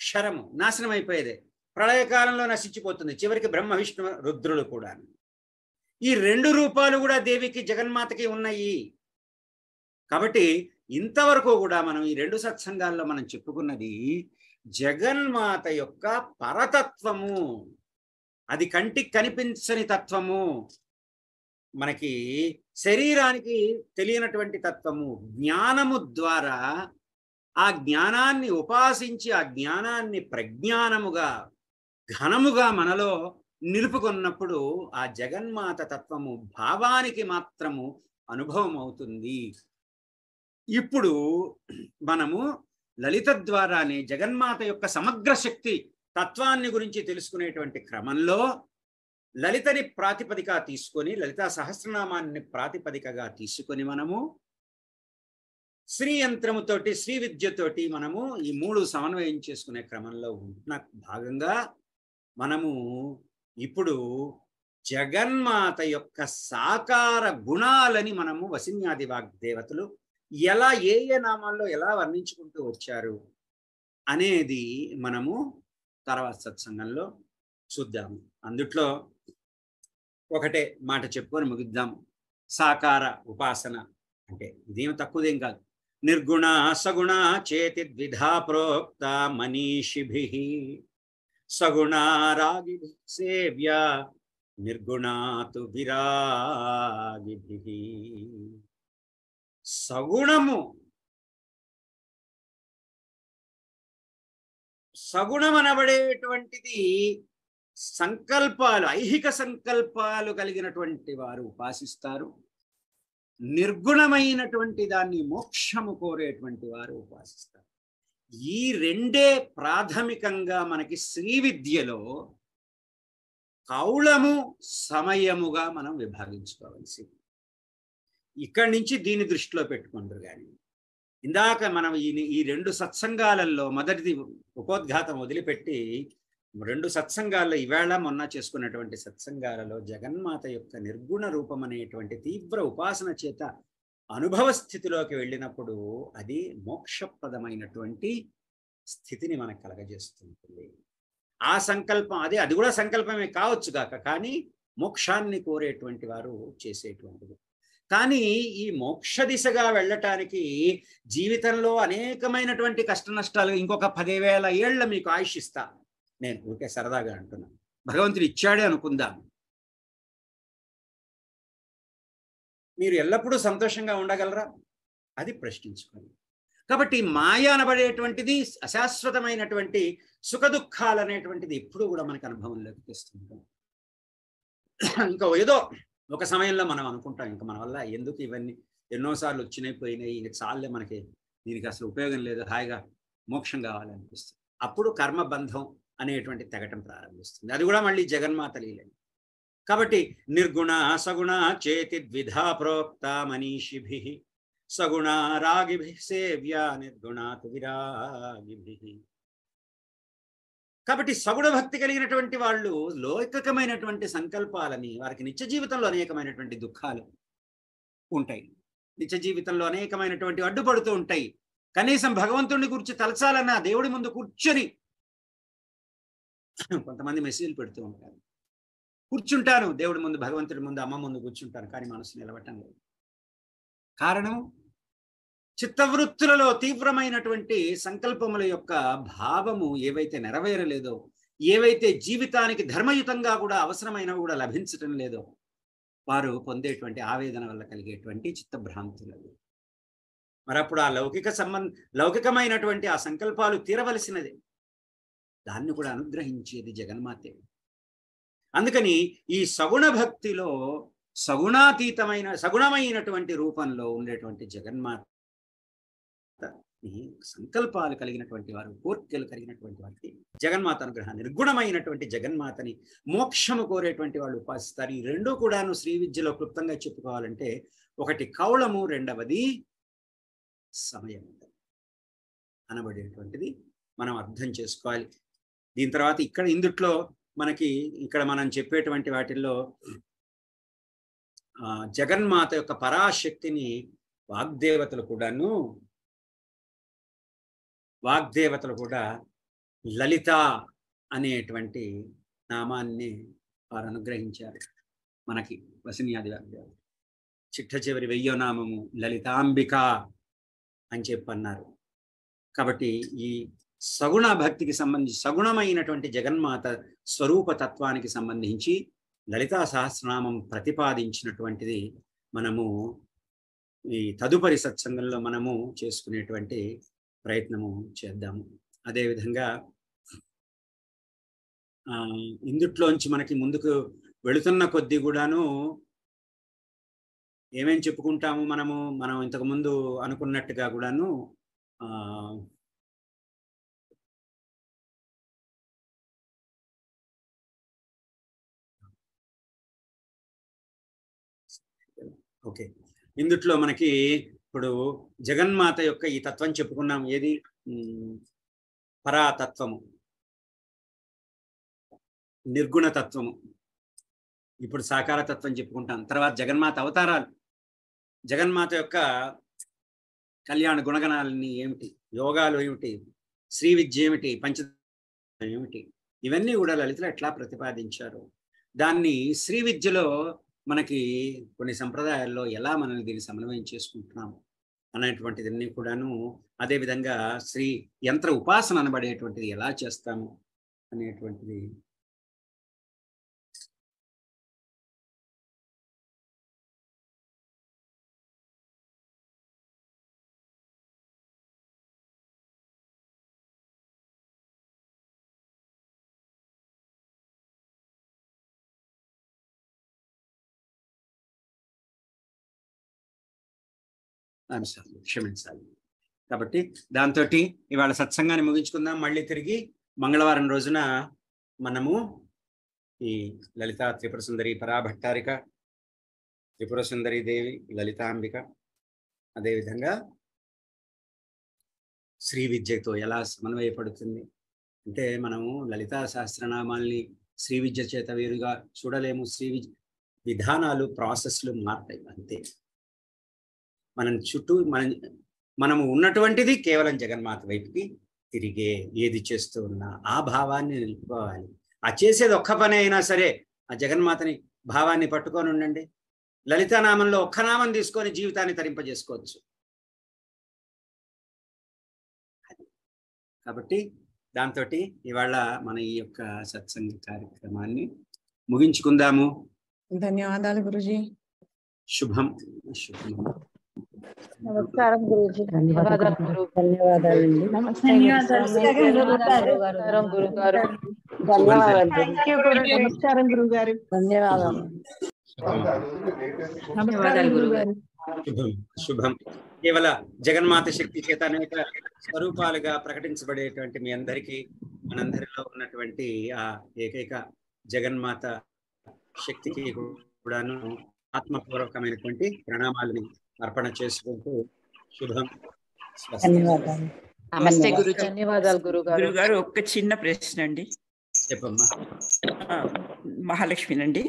క్షరము, నాశనం అయిపోయేదే, ప్రళయకాలంలో నశించిపోతుంది. చివరికి బ్రహ్మ విష్ణు రుద్రులు కూడా. ఈ రెండు రూపాలు కూడా దేవికి జగన్మాతకి ఉన్నాయి. కాబట్టి ఇంతవరకు కూడా మనం ఈ రెండు సత్సంగాల్లో మనం చెప్పుకున్నది జగన్మాత యొక్క పరతత్వము, అది కంటికి కనిపించని తత్వము, మనకి శరీరానికి తెలియనటువంటి తత్వము. జ్ఞానము ద్వారా ఆ జ్ఞానాన్ని ఉపాసించి ఆ జ్ఞానాన్ని ప్రజ్ఞానముగా ఘనముగా మనలో నిలుపుకున్నప్పుడు ఆ జగన్మాత తత్వము భావానికి మాత్రము అనుభవం అవుతుంది. ఇప్పుడు మనము లలిత ద్వారానే జగన్మాత యొక్క సమగ్ర శక్తి తత్వాన్ని గురించి తెలుసుకునేటువంటి క్రమంలో లలితని ప్రాతిపదిక తీసుకొని, లలితా సహస్రనామాన్ని ప్రాతిపదికగా తీసుకొని మనము శ్రీ యంత్రముతోటి శ్రీ విద్యతోటి మనము ఈ మూడు సమన్వయం చేసుకునే క్రమంలో ఉన్న భాగంగా మనము ఇప్పుడు జగన్మాత యొక్క సాకార గుణాలని మనము వసిన్యాది వాగ్దేవతలు ఎలా ఏ నామాల్లో ఎలా వర్ణించుకుంటూ వచ్చారు అనేది మనము తర్వాత సత్సంగంలో చూద్దాము. అందుట్లో ఒకటే మాట చెప్పుకొని ముగిద్దాము. సాకార ఉపాసన అంటే ఇదేం తక్కువదేం కాదు. నిర్గుణ సగుణ చేతి ద్విధా ప్రోక్త మనీషిభిః సగుణారాగిభిః సేవ్య నిర్గుణాతు విరాగిభిః. సగుణమనబడేటువంటిది సంకల్పాలు, ఐహిక సంకల్పాలు కలిగినటువంటి వారు ఉపాసిస్తారు. నిర్గుణమైనటువంటి దాన్ని మోక్షము కోరేటువంటి వారు ఉపాసిస్తారు. ఈ రెండే ప్రాథమికంగా మనకి శ్రీ విద్యలో కౌళము సమయముగా మనం విభాగించుకోవాల్సింది. ఇక్కడి నుంచి దీన్ని దృష్టిలో పెట్టుకుంటారు. కానీ ఇందాక మనం ఈ రెండు సత్సంగాలలో మొదటిది ఉపోద్ఘాతం వదిలిపెట్టి రెండు సత్సంగాల్లో ఈవేళ మొన్న చేసుకున్నటువంటి సత్సంగాలలో జగన్మాత యొక్క నిర్గుణ రూపం అనేటువంటి తీవ్ర ఉపాసన చేత అనుభవ స్థితిలోకి వెళ్ళినప్పుడు అది మోక్షప్రదమైనటువంటి స్థితిని మనకు కలగజేస్తుంటుంది. ఆ సంకల్పం అది కూడా సంకల్పమే కావచ్చు కాక, కానీ మోక్షాన్ని కోరేటువంటి వారు చేసేటువంటిది. కానీ ఈ మోక్ష దిశగా వెళ్ళటానికి జీవితంలో అనేకమైనటువంటి కష్ట నష్టాలు, ఇంకొక 10,000 ఏళ్ల మీకు ఆయుష్ ఇస్తా, నేను ఊరికే సరదాగా అంటున్నాను, భగవంతుడు ఇచ్చాడే అనుకుందాం, మీరు ఎల్లప్పుడూ సంతోషంగా ఉండగలరా? అది ప్రశ్నించుకోండి. కాబట్టి మాయ అనబడేటువంటిది అశాశ్వతమైనటువంటి సుఖ దుఃఖాలు అనేటువంటిది ఎప్పుడు కూడా మనకు అనుభవంలోకి తెస్తుంటాం. ఇంకా ఏదో ఒక సమయంలో మనం అనుకుంటాం, ఇంకా మన వల్ల ఎందుకు ఇవన్నీ, ఎన్నోసార్లు వచ్చినాయి పోయినాయి, ఇంక చాలే, మనకి దీనికి అసలు ఉపయోగం లేదు, హాయిగా మోక్షం కావాలనిపిస్తుంది. అప్పుడు కర్మబంధం అనేటువంటి తెగటం ప్రారంభిస్తుంది. అది కూడా మళ్ళీ జగన్మాత లీలని. కాబట్టి నిర్గుణ సగుణ చేతి ద్విధా ప్రోక్త మనీషిభిః సగుణ రాగిభిః సేవ్య నిర్గుణాత్ విరాగిభిః. కాబట్టి సగుణ భక్తి కలిగినటువంటి వాళ్ళు లౌకికమైనటువంటి సంకల్పాలని, వారికి నిత్య జీవితంలో అనేకమైనటువంటి దుఃఖాలు ఉంటాయి, నిత్య జీవితంలో అనేకమైనటువంటి అడ్డుపడుతూ ఉంటాయి. కనీసం భగవంతుడిని గురించి తలచాలన్నా దేవుడి ముందు కూర్చొని కొంతమంది మెసేజ్లు పెడుతూ ఉంటారు, కూర్చుంటాను దేవుడి ముందు, భగవంతుడి ముందు, అమ్మ ముందు కూర్చుంటాను, కానీ మనసు నిలబట్టం లేదు. కారణం చిత్తవృత్తులలో తీవ్రమైనటువంటి సంకల్పముల యొక్క భావము ఏవైతే నెరవేరలేదో, ఏవైతే జీవితానికి ధర్మయుతంగా కూడా అవసరమైనవి కూడా లభించటం లేదో, వారు పొందేటువంటి ఆవేదన వల్ల కలిగేటువంటి చిత్తభ్రాంతులు. మరి అప్పుడు ఆ లౌకికమైనటువంటి ఆ సంకల్పాలు తీరవలసినదే, దాన్ని కూడా అనుగ్రహించేది జగన్మాతే. అందుకని ఈ సగుణ భక్తిలో సగుణమైనటువంటి రూపంలో ఉండేటువంటి జగన్మాత సంకల్పాలు కలిగినటువంటి వారు, కోరికలు కలిగినటువంటి వారికి జగన్మాత అనుగ్రహం, నిర్గుణమైనటువంటి జగన్మాతని మోక్షము కోరేటువంటి వాళ్ళు ఉపాసిస్తారు. ఈ రెండూ కూడాను శ్రీ విద్యలో క్లుప్తంగా చెప్పుకోవాలంటే, ఒకటి కౌళము, రెండవది సమయం అనబడేటువంటిది మనం అర్థం చేసుకోవాలి. దీని తర్వాత ఇందుట్లో మనకి మనం చెప్పేటువంటి వాటిల్లో జగన్మాత యొక్క పరాశక్తిని వాగ్దేవతలు కూడా లలిత అనేటువంటి నామాన్ని వారు అనుగ్రహించారు మనకి. వసిన్యాది వాగ్దేవత చిట్ట చివరి 10వ నామము లలితాంబిక అని చెప్పన్నారు. కాబట్టి ఈ సగుణ భక్తికి సంబంధించి, సగుణమైనటువంటి జగన్మాత స్వరూప తత్వానికి సంబంధించి లలితా సహస్రనామం ప్రతిపాదించినటువంటిది మనము ఈ తదుపరి సత్సంగంలో మనము చేసుకునేటువంటి ప్రయత్నము చేద్దాము. అదేవిధంగా ఇందుట్లోంచి మనకి ముందుకు వెళుతున్న కొద్దీ కూడాను ఏమేం చెప్పుకుంటాము మనం ఇంతకుముందు అనుకున్నట్టుగా కూడాను ఓకే, ఇందుట్లో మనకి ఇప్పుడు జగన్మాత యొక్క ఈ తత్వం చెప్పుకున్నాం. ఏది? పరాతత్వము, నిర్గుణ తత్వము. ఇప్పుడు సాకార తత్వం చెప్పుకుంటాం. తర్వాత జగన్మాత అవతారాలు, జగన్మాత యొక్క కళ్యాణ గుణగణాలని ఏమిటి, యోగాలు ఏమిటి, శ్రీ విద్య ఏమిటి, పంచ ఏమిటి, ఇవన్నీ కూడా లలితలో ఎట్లా ప్రతిపాదించారు. దాన్ని శ్రీ విద్యలో మనకి కొన్ని సంప్రదాయాల్లో ఎలా మనల్ని దీన్ని సమన్వయం చేసుకుంటున్నాము అనేటువంటిదన్నీ కూడాను, అదేవిధంగా శ్రీ యంత్ర ఉపాసన అనబడేటువంటిది ఎలా చేస్తాము అనేటువంటిది క్షమించాలి. కాబట్టి దాంతో ఇవాళ సత్సంగాన్ని ముగించుకుందాం. మళ్ళీ తిరిగి మంగళవారం రోజున మనము ఈ లలితా త్రిపుర సుందరి పరాభట్టారిక, త్రిపుర సుందరి దేవి, లలితాంబిక, అదేవిధంగా శ్రీ విద్యతో ఎలా సమన్వయపడుతుంది అంటే, మనము లలితా సహస్రనామాల్ని శ్రీ విద్య చేత వేరుగా చూడలేము. శ్రీ విద్య విధానాలు, ప్రాసెస్లు మారుతాయి అంతే. మనం చుట్టూ మనము ఉన్నటువంటిది కేవలం జగన్మాత వైపుకి తిరిగే, ఏది చేస్తూ ఉన్నా ఆ భావాన్ని నిలుపుకోవాలి. ఆ చేసేది ఒక్క పని అయినా సరే ఆ జగన్మాతని భావాన్ని పట్టుకొని ఉండండి. లలితానామంలో ఒక్క నామం తీసుకొని జీవితాన్ని తరింపజేసుకోవచ్చు. కాబట్టి దాంతో ఇవాళ మన ఈ యొక్క సత్సంగ కార్యక్రమాన్ని ముగించుకుందాము. ధన్యవాదాలు గురుజీ. శుభం. నమస్కారం గురుజీ. ధన్యవాదాలండి. నమస్కారం గురుగారు. నమస్కారం గురుగారు. ధన్యవాదాలు. నమస్కారం గురుగారు. శుభం. కేవల జగన్మాత శక్తి చేత అనేక స్వరూపాలుగా ప్రకటించబడేటువంటి మీ అందరికీ, మనందరిలో ఉన్నటువంటి ఆ ఏకైక జగన్మాత శక్తికి కూడాను ఆత్మపూర్వకమైనటువంటి ప్రణామాలని అర్పణ చేసుకుంటూ శుభం. నమస్తే గురు. ధన్యవాదాలు గురుగారు. గురుగారు, ఒక్క చిన్న ప్రశ్న అండి. చెప్పమ్మా. మహాలక్ష్మినండి.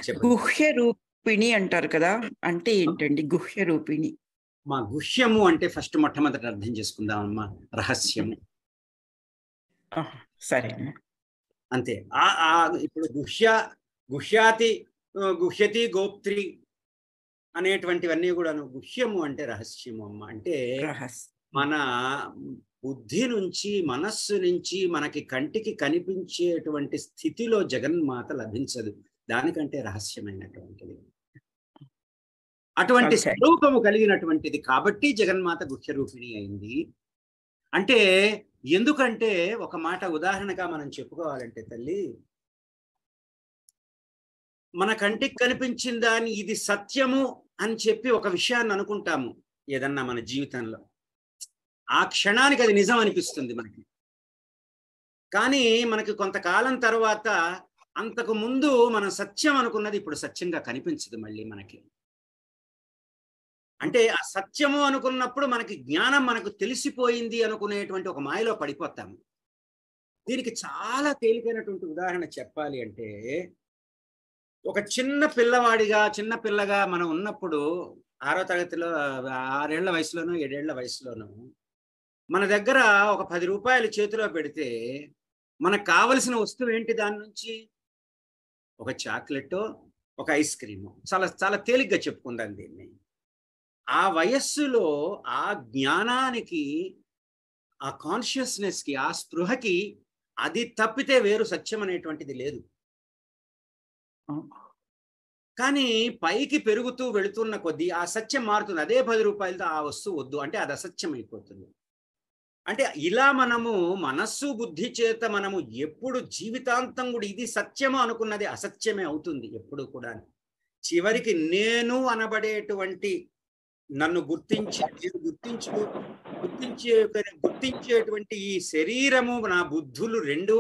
చెప్పండి. గుహ్య రూపిణి అంటారు కదా, అంటే ఏంటండి గుహ్య రూపిణి? మా గుహ్యము అంటే ఫస్ట్ మొట్టమొదటి అర్థం చేసుకుందామమ్మా, రహస్యము. సరే అంతే. ఇప్పుడు గుహ్యతి గోప్త్రి అనేటువంటివన్నీ కూడాను గుహ్యము అంటే రహస్యము అమ్మ. అంటే మన బుద్ధి నుంచి, మనస్సు నుంచి మనకి కంటికి కనిపించేటువంటి స్థితిలో జగన్మాత లభించదు. దానికంటే రహస్యమైనటువంటిది, అటువంటి స్వరూపము కలిగినటువంటిది. కాబట్టి జగన్మాత గుహ్య రూపిణి అయింది. అంటే ఎందుకంటే ఒక మాట ఉదాహరణగా మనం చెప్పుకోవాలంటే, తల్లి మన కంటికి కనిపించిన దాన్ని ఇది సత్యము అని చెప్పి ఒక విషయాన్ని అనుకుంటాము ఏదన్నా మన జీవితంలో. ఆ క్షణానికి అది నిజం అనిపిస్తుంది మనకి. కానీ మనకి కొంతకాలం తర్వాత అంతకు ముందు మనం సత్యం అనుకున్నది ఇప్పుడు సత్యంగా కనిపించదు మళ్ళీ మనకి. అంటే ఆ సత్యము అనుకున్నప్పుడు మనకి జ్ఞానం మనకు తెలిసిపోయింది అనుకునేటువంటి ఒక మాయలో పడిపోతాము. దీనికి చాలా తేలికైనటువంటి ఉదాహరణ చెప్పాలి అంటే, ఒక చిన్న పిల్లగా మనం ఉన్నప్పుడు 6వ తరగతిలో 6 ఏళ్ల వయసులోనో 7 ఏళ్ల వయసులోనో మన దగ్గర ఒక 10 రూపాయలు చేతిలో పెడితే మనకు కావలసిన వస్తువు ఏంటి? దాని నుంచి ఒక చాక్లెట్, ఒక ఐస్ క్రీము. చాలా చాలా తేలిగ్గా చెప్పుకుందాం దీన్ని. ఆ వయస్సులో ఆ జ్ఞానానికి, ఆ కాన్షియస్నెస్కి, ఆ స్పృహకి అది తప్పితే వేరు సత్యం అనేటువంటిది లేదు. కానీ పైకి పెరుగుతూ వెళుతున్న కొద్దీ ఆ సత్యం మారుతుంది. అదే 10 రూపాయలతో ఆ వస్తువు వద్దు అంటే అది అసత్యం అయిపోతుంది. అంటే ఇలా మనము మనస్సు బుద్ధి చేత మనము ఎప్పుడు జీవితాంతం కూడా ఇది సత్యము అనుకున్నది అసత్యమే అవుతుంది ఎప్పుడు కూడా. చివరికి నేను అనబడేటువంటి నన్ను గుర్తించేటువంటి ఈ శరీరము, నా బుద్ధులు రెండు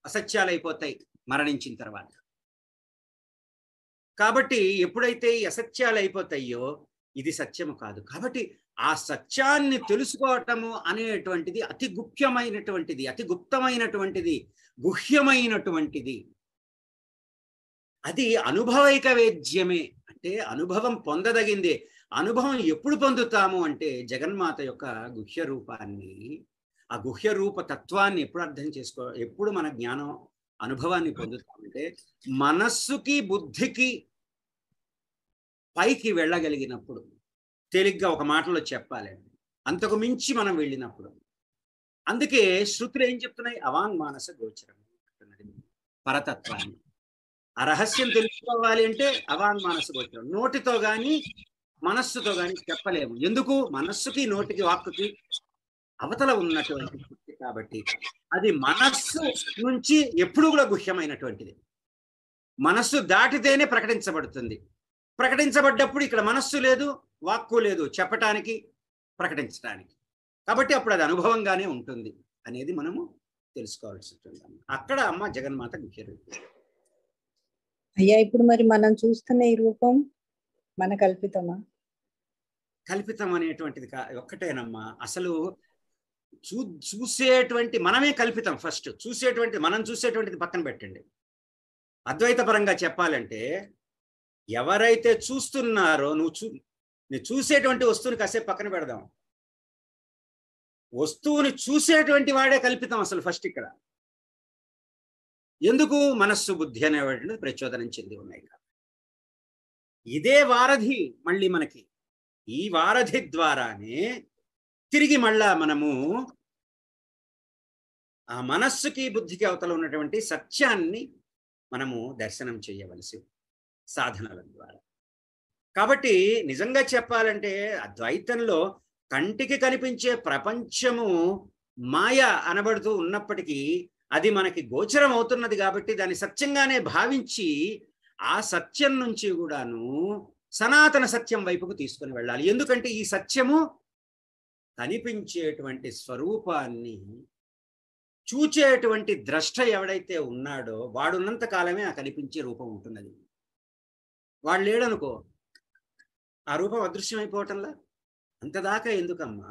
అసత్యాలైపోతాయి మరణించిన తర్వాత. కాబట్టి ఎప్పుడైతే ఈ అసత్యాలు అయిపోతాయో ఇది సత్యము కాదు. కాబట్టి ఆ సత్యాన్ని తెలుసుకోవటము అనేటువంటిది అతి గుప్తమైనటువంటిది, అతి గుప్తమైనటువంటిది, గుహ్యమైనటువంటిది. అది అనుభవైక వేద్యమే, అంటే అనుభవం పొందదగిందే. అనుభవం ఎప్పుడు పొందుతాము అంటే జగన్మాత యొక్క గుహ్య రూపాన్ని, ఆ గుహ్య రూప తత్వాన్ని ఎప్పుడు మన జ్ఞానం అనుభవాన్ని పొందుతామంటే మనస్సుకి బుద్ధికి పైకి వెళ్ళగలిగినప్పుడు. తేలిగ్గా ఒక మాటలో చెప్పాలండి, అంతకు మించి మనం వెళ్ళినప్పుడు. అందుకే శృతులు ఏం చెప్తున్నాయి? అవాంగ్మానస గోచరం అంటున్నది పరతత్వాన్ని. ఆ రహస్యం తెలుసుకోవాలి అంటే అవాంగ్మానస గోచరం. నోటితో గాని మనస్సుతో గాని చెప్పలేము. ఎందుకు? మనస్సుకి నోటికి వాక్కుకి అవతల ఉన్నటువంటి శక్తి కాబట్టి అది మనస్సు నుంచి ఎప్పుడు కూడా గుహ్యమైనటువంటిది. మనస్సు దాటితేనే ప్రకటించబడుతుంది. ప్రకటించబడ్డప్పుడు ఇక్కడ మనస్సు లేదు, వాక్కు లేదు చెప్పటానికి, ప్రకటించడానికి. కాబట్టి అప్పుడు అది అనుభవంగానే ఉంటుంది అనేది మనము తెలుసుకోవాల్సి ఉంటుంది. అక్కడ అమ్మ జగన్మాత గుహ్య రూపం. అయ్యా, ఇప్పుడు మరి మనం చూస్తున్న ఈ రూపం మన కల్పితమా? కల్పితం అనేటువంటిది ఒక్కటేనమ్మా. అసలు చూసేటువంటి మనమే కల్పితం. ఫస్ట్ మనం చూసేటువంటిది పక్కన పెట్టండి. అద్వైత పరంగా చెప్పాలంటే ఎవరైతే చూస్తున్నారో నువ్వు చూసేటువంటి వస్తువుని కాసేపు పక్కన పెడదాం. వస్తువుని చూసేటువంటి వాడే కల్పితం అసలు ఫస్ట్ ఇక్కడ. ఎందుకు? మనస్సు బుద్ధి అనేవాటిని ప్రచోదనం చెంది ఉన్నాయి. ఇదే వారధి మళ్ళీ మనకి. ఈ వారధి ద్వారానే తిరిగి మళ్ళా మనము ఆ మనస్సుకి బుద్ధికి అవతల ఉన్నటువంటి సత్యాన్ని మనము దర్శనం చేయవలసి సాధనల ద్వారా. కాబట్టి నిజంగా చెప్పాలంటే అద్వైతంలో కంటికి కనిపించే ప్రపంచము మాయ అనబడుతూ ఉన్నప్పటికీ అది మనకి గోచరం అవుతున్నది కాబట్టి దాన్ని సత్యంగానే భావించి ఆ సత్యం నుంచి కూడాను సనాతన సత్యం వైపుకు తీసుకొని వెళ్ళాలి. ఎందుకంటే ఈ సత్యము కనిపించేటువంటి స్వరూపాన్ని చూచేటువంటి ద్రష్ట ఎవడైతే ఉన్నాడో వాడున్నంత కాలమే ఆ కనిపించే రూపం ఉంటున్నది. వాడు లేడనుకో ఆ రూపం అదృశ్యమైపోవటంలా. అంతదాకా ఎందుకమ్మా?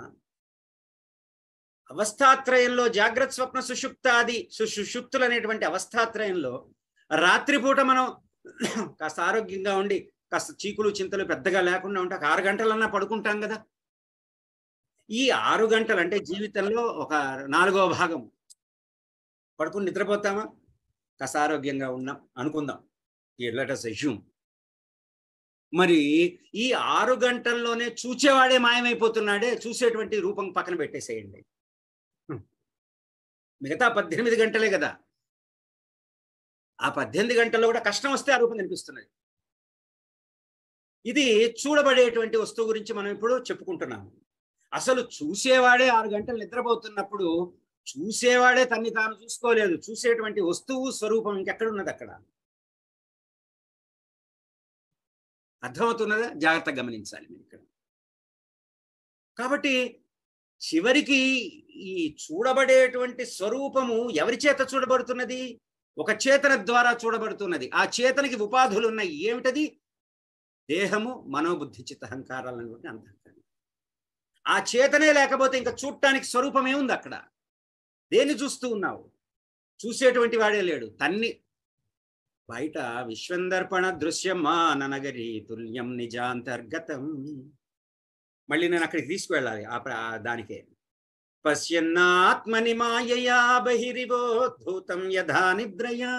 అవస్థాత్రయంలో జాగ్రత్త స్వప్న సుషుప్తాది సుషుప్తులు అనేటువంటి అవస్థాత్రయంలో రాత్రిపూట మనం కాస్త ఆరోగ్యంగా ఉండి కాస్త చీకులు చింతలు పెద్దగా లేకుండా ఉంటే 6 గంటలన్నా పడుకుంటాం కదా. ఈ 6 గంటలు అంటే జీవితంలో ఒక 4వ భాగం పడుకుని నిద్రపోతామా? కాస్త ఆరోగ్యంగా ఉన్నాం అనుకుందాం, లెట్ us assume. మరి ఈ 6 గంటల్లోనే చూచేవాడే మాయమైపోతున్నాడే. చూసేటువంటి రూపం పక్కన పెట్టేసేయండి. మిగతా 18 గంటలే కదా. ఆ 18 గంటల్లో కూడా కష్టం వస్తే ఆ రూపం కనిపిస్తున్నది. ఇది చూడబడేటువంటి వస్తువు గురించి మనం ఇప్పుడు చెప్పుకుంటున్నాము. అసలు చూసేవాడే 6 గంటలు నిద్రపోతున్నప్పుడు చూసేవాడే తన్ని తాను చూసుకోలేదు. చూసేటువంటి వస్తువు స్వరూపం ఇంకెక్కడున్నది అక్కడ? అర్థమవుతున్నదా? జాగ్రత్తగా గమనించాలి మీరు ఇక్కడ. కాబట్టి చివరికి ఈ చూడబడేటువంటి స్వరూపము ఎవరి చేత చూడబడుతున్నది? ఒక చేతన ద్వారా చూడబడుతున్నది. ఆ చేతనకి ఉపాధులు ఉన్నాయి. ఏమిటది? దేహము, మనోబుద్ధి, చిత్తహంకారాలు అనేటువంటి అంతఃకరణ. ఆ చేతనే లేకపోతే ఇంకా చూడటానికి స్వరూపం ఏముంది అక్కడ? దేన్ని చూస్తూ ఉన్నావు? చూసేటువంటి వాడే లేడు. తన్ని బయట విశ్వందర్పణ దృశ్యమాన నగరి తుల్యం నిజాంతర్గతం. మళ్ళీ నేను అక్కడికి తీసుకువెళ్ళాలి దానికే. పశ్యన్నాత్మని మాయయా బహిరివోద్భూతం యథా నిద్రయా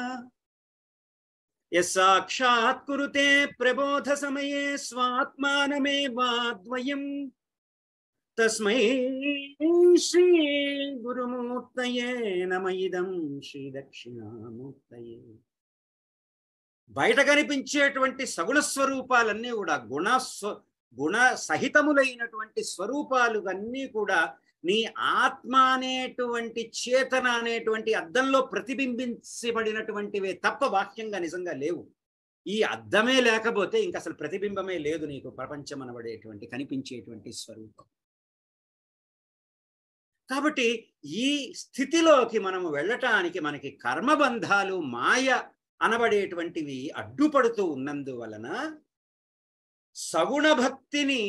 యస్సాక్షాత్ కురుతే ప్రబోధ సమయే స్వాత్మానమేవాద్వయం తస్మై శ్రీ గురుమూర్తయే నమ ఇదం శ్రీ దక్షిణామూర్తయే. బయట కనిపించేటువంటి సగుణ స్వరూపాలన్నీ కూడా గుణ సహితములైనటువంటి స్వరూపాలు అన్నీ కూడా నీ ఆత్మ అనేటువంటి చేతన అనేటువంటి అద్దంలో ప్రతిబింబించబడినటువంటివే తప్ప బాహ్యంగా నిజంగా లేవు. ఈ అద్దమే లేకపోతే ఇంక అసలు ప్రతిబింబమే లేదు నీకు ప్రపంచం అనబడేటువంటి కనిపించేటువంటి స్వరూపం. కాబట్టి ఈ స్థితిలోకి మనము వెళ్ళటానికి మనకి కర్మబంధాలు, మాయ అనబడేటువంటివి అడ్డుపడుతూ ఉన్నందువలన సగుణ భక్తిని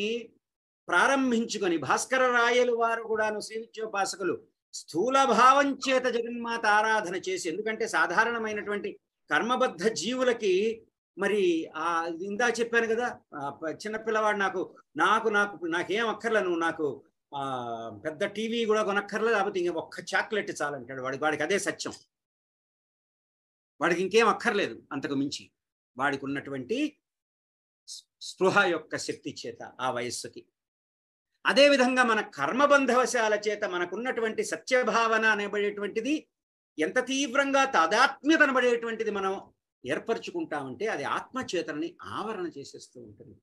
ప్రారంభించుకొని భాస్కర రాయలు వారు కూడాను శ్రీ విద్యోపాసకులు స్థూల భావం చేత జగన్మాత ఆరాధన చేసి, ఎందుకంటే సాధారణమైనటువంటి కర్మబద్ధ జీవులకి మరి ఇందా చెప్పాను కదా, చిన్నపిల్లవాడు నాకేం అక్కర్లే, నువ్వు నాకు పెద్ద టీవీ కూడా కొనక్కర్లేదు, లేకపోతే ఇంక ఒక్క చాక్లెట్ చాలంటాడు. వాడికి అదే సత్యం. వాడికి ఇంకేం అక్కర్లేదు అంతకు మించి. వాడికి ఉన్నటువంటి స్పృహ యొక్క శక్తి చేత ఆ వయస్సుకి. అదేవిధంగా మన కర్మబంధవశాల చేత మనకున్నటువంటి సత్యభావన అనబడేటువంటిది ఎంత తీవ్రంగా తాదాత్మ్యత అనబడేటువంటిది మనం ఏర్పరచుకుంటామంటే అది ఆత్మచేతనని ఆవరణ చేసేస్తూ ఉంటుంది.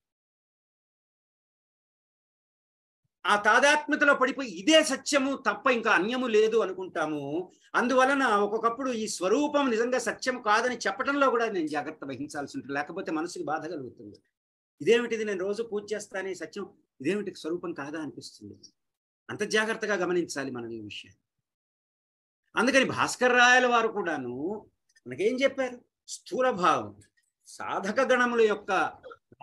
ఆ తాదాత్మ్యతలో పడిపోయి ఇదే సత్యము తప్ప ఇంకా అన్యము లేదు అనుకుంటాము. అందువలన ఒక్కొక్కప్పుడు ఈ స్వరూపం నిజంగా సత్యం కాదని చెప్పడంలో కూడా నేను జాగ్రత్త వహించాల్సి ఉంటుంది. లేకపోతే మనసుకి బాధ కలుగుతుంది. ఇదేమిటిది, నేను రోజు పూజ చేస్తానే సత్యం, ఇదేమిటి స్వరూపం కాదా అనిపిస్తుంది. అంత జాగ్రత్తగా గమనించాలి మనం ఈ విషయాన్ని. అందుకని భాస్కర రాయల వారు కూడాను మనకేం చెప్పారు? స్థూల భావం, సాధక గణముల యొక్క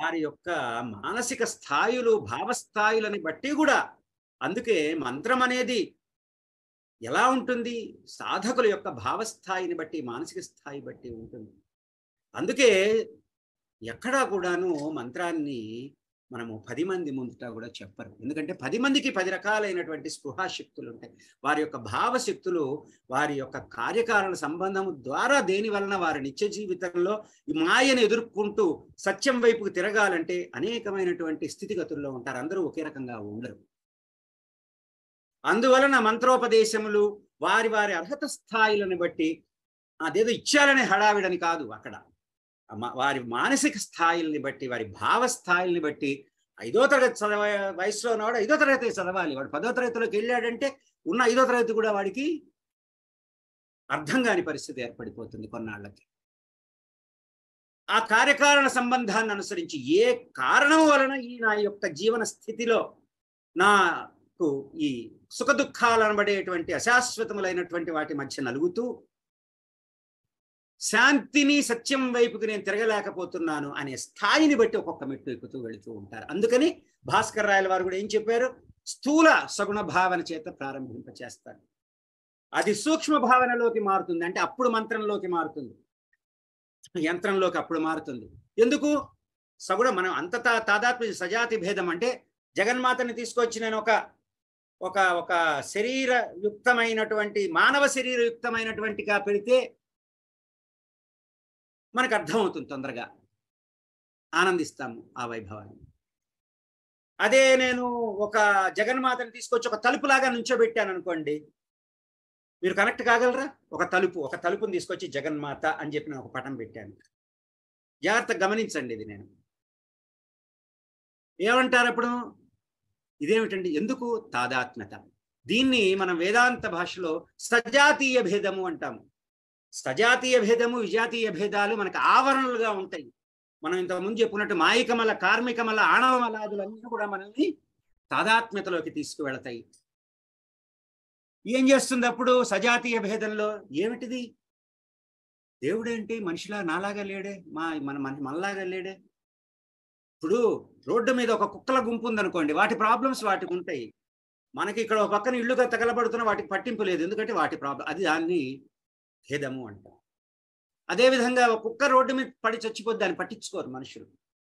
వారి యొక్క మానసిక స్థాయిలు, భావస్థాయిలని బట్టి కూడా, అందుకే మంత్రం అనేది ఎలా ఉంటుంది? సాధకుల యొక్క భావస్థాయిని బట్టి, మానసిక స్థాయి బట్టి ఉంటుంది. అందుకే ఎక్కడా కూడాను మంత్రాన్ని మనము 10 మంది ముందుట కూడా చెప్పరు. ఎందుకంటే 10 మందికి 10 రకాలైనటువంటి స్పృహాశక్తులు ఉంటాయి. వారి యొక్క భావశక్తులు వారి యొక్క కార్యకారణ సంబంధము ద్వారా దేని వలన వారి నిత్య జీవితంలో ఈ మాయను ఎదుర్కొంటూ సత్యం వైపుకు తిరగాలంటే అనేకమైనటువంటి స్థితిగతుల్లో ఉంటారు. అందరూ ఒకే రకంగా ఉండరు. అందువలన మంత్రోపదేశములు వారి వారి అర్హత స్థాయిలను బట్టి అదేదో ఇచ్చారనే హడావిడని కాదు, అక్కడ వారి మానసిక స్థాయిల్ని బట్టి, వారి భావస్థాయిల్ని బట్టి 5వ తరగతి వయసులో ఉన్నవాడు 5వ తరగతి చదవాలి. వాడు 10వ తరగతిలోకి వెళ్ళాడంటే ఉన్న 5వ తరగతి కూడా వాడికి అర్థం కాని పరిస్థితి ఏర్పడిపోతుంది కొన్నాళ్ళకి. ఆ కార్యకారణ సంబంధాన్ని అనుసరించి ఏ కారణం వలన ఈ నా యొక్క జీవన స్థితిలో నాకు ఈ సుఖ దుఃఖాలు అనబడేటువంటి అశాశ్వతములైనటువంటి వాటి మధ్య నలుగుతూ శాంతిని, సత్యం వైపుకి నేను తిరగలేకపోతున్నాను అనే స్థాయిని బట్టి ఒక్కొక్క మెట్టు ఎక్కుతూ వెళుతూ ఉంటారు. అందుకని భాస్కర్ రాయల వారు కూడా ఏం చెప్పారు? స్థూల సగుణ భావన చేత ప్రారంభింపచేస్తారు. అది సూక్ష్మ భావనలోకి మారుతుంది. అంటే అప్పుడు మంత్రంలోకి మారుతుంది, యంత్రంలోకి అప్పుడు మారుతుంది. ఎందుకు? సగుణ మనం అంత తాదాత్మ్య సజాతి భేదం. అంటే జగన్మాతని తీసుకొచ్చి నేను ఒక శరీరయుక్తమైనటువంటి మానవ శరీరయుక్తమైనటువంటిగా పెడితే మనకు అర్థమవుతుంది, తొందరగా ఆనందిస్తాము ఆ వైభవాన్ని. అదే నేను ఒక జగన్మాతని తీసుకొచ్చి ఒక తలుపులాగా నుంచోబెట్టాను అనుకోండి, మీరు కనెక్ట్ కాగలరా? ఒక తలుపుని తీసుకొచ్చి జగన్మాత అని చెప్పి నేను ఒక పటం పెట్టాను. జాగ్రత్తగా గమనించండి. ఇది నేను ఏమంటారు అప్పుడు? ఇదేమిటండి? ఎందుకు? తాదాత్మ్యత. దీన్ని మనం వేదాంత భాషలో సజాతీయ భేదము అంటాము. సజాతీయ భేదము, విజాతీయ భేదాలు మనకు ఆవరణలుగా ఉంటాయి. మనం ఇంతకుముందు చెప్పుకున్నట్టు మాయికమల, కార్మికమల, ఆణవమలాదులన్నీ కూడా మనల్ని తాదాత్మ్యతలోకి తీసుకువెళతాయి. ఏం చేస్తుంది అప్పుడు సజాతీయ భేదంలో? ఏమిటిది? దేవుడేంటి మనిషిలా నాలాగా లేడే, మనలాగా లేడే. ఇప్పుడు రోడ్డు మీద ఒక కుక్కల గుంపు ఉందనుకోండి, వాటి ప్రాబ్లమ్స్ వాటికి ఉంటాయి. మనకి ఇక్కడ ఒక పక్కన ఇళ్ళుగా తగలబడుతున్న వాటికి పట్టింపు లేదు, ఎందుకంటే వాటి ప్రాబ్లం అది. దాన్ని భేదము అంటారు. అదేవిధంగా ఒక కుక్క రోడ్డు మీద పడి చచ్చిపోద్ది, దాన్ని పట్టించుకోరు మనుషులు.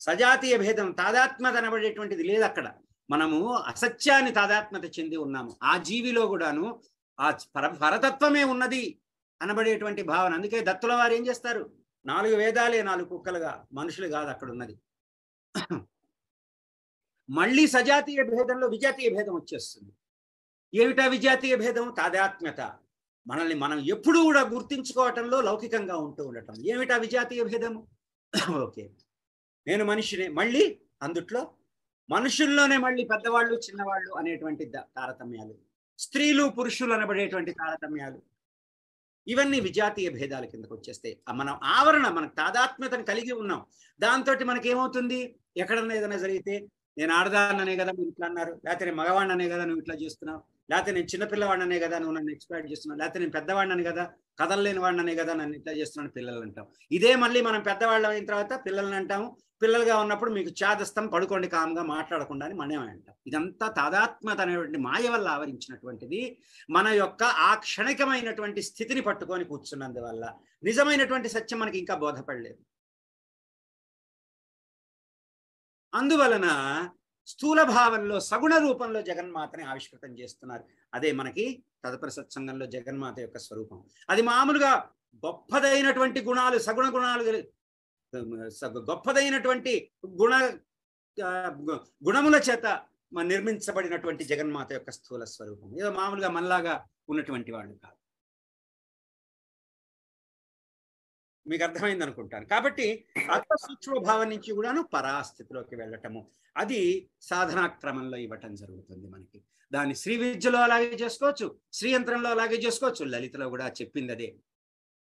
సజాతీయ భేదం, తాదాత్మ్యత అనబడేటువంటిది లేదు అక్కడ. మనము అసత్యాన్ని తాదాత్మ్యత చెంది ఉన్నాము. ఆ జీవిలో కూడాను ఆ పరతత్వమే ఉన్నది అనబడేటువంటి భావన. అందుకే దత్తుల వారు ఏం చేస్తారు? 4 వేదాలే 4 కుక్కలుగా, మనుషులు కాదు అక్కడ ఉన్నది. మళ్ళీ సజాతీయ భేదంలో విజాతీయ భేదం వచ్చేస్తుంది. ఏమిటా విజాతీయ భేదం? తాదాత్మ్యత. మనల్ని మనం ఎప్పుడూ కూడా గుర్తించుకోవటంలో లౌకికంగా ఉంటూ ఉండటం. ఏమిటా విజాతీయ భేదము? ఓకే, నేను మనిషినే, మళ్ళీ అందుట్లో మనుషుల్లోనే మళ్ళీ పెద్దవాళ్ళు చిన్నవాళ్ళు అనేటువంటి తారతమ్యాలు, స్త్రీలు పురుషులు అనబడేటువంటి తారతమ్యాలు, ఇవన్నీ విజాతీయ భేదాల కిందకు వచ్చేస్తాయి. మనం ఆవరణ, మనకు తాదాత్మ్యతను కలిగి ఉన్నాం. దాంతో మనకి ఏమవుతుంది? ఎక్కడన్నా ఏదైనా జరిగితే నేను ఆడదాన్ననే కదా మీరు ఇట్లా అన్నారు, లేకపోతే నేను మగవాడిననే కదా నువ్వు ఇట్లా చేస్తున్నావు, లేకపోతే నేను చిన్నపిల్లవాడిననే కదా నువ్వు నన్ను ఎక్స్ప్లాయిట్ చేస్తున్నావు, లేకపోతే నేను పెద్దవాడినని కదా, కదలలేని వాడిననే కదా నన్ను ఇట్లా చేస్తున్నాను పిల్లలు అంటాం. ఇదే మళ్ళీ మనం పెద్దవాళ్ళం అయిన తర్వాత పిల్లల్ని అంటాము. పిల్లలుగా ఉన్నప్పుడు మీకు చాదస్తం, పడుకోండి కామ్గా, మాట్లాడకుండా అని మనమే అంటాం. ఇదంతా తాదాత్మ్యత అనేటువంటి మాయ వల్ల ఆవరించినటువంటిది. మన యొక్క ఆ క్షణికమైనటువంటి స్థితిని పట్టుకొని కూర్చున్నందువల్ల నిజమైనటువంటి సత్యం మనకి ఇంకా బోధపడలేదు. అందువలన స్థూల భావంలో సగుణ రూపంలో జగన్మాతని ఆవిష్కృతం చేస్తున్నారు. అదే మనకి తదుపరి సత్సంగంలో జగన్మాత యొక్క స్వరూపం. అది మామూలుగా గొప్పదైనటువంటి గుణాలు, సగుణ గుణాలు, గొప్పదైనటువంటి గుణముల చేత నిర్మించబడినటువంటి జగన్మాత యొక్క స్థూల స్వరూపం. ఏదో మామూలుగా మనలాగా ఉన్నటువంటి వాళ్ళు కాదు. మీకు అర్థమైంది అనుకుంటాను. కాబట్టి అత్త సూక్ష్మ భావం నుంచి కూడాను పరాస్థితిలోకి వెళ్ళటము, అది సాధనా క్రమంలో ఇవ్వటం జరుగుతుంది మనకి. దాన్ని శ్రీ విద్యలో అలాగే చేసుకోవచ్చు, శ్రీయంత్రంలో అలాగే చేసుకోవచ్చు, లలితలో కూడా చెప్పింది అదే.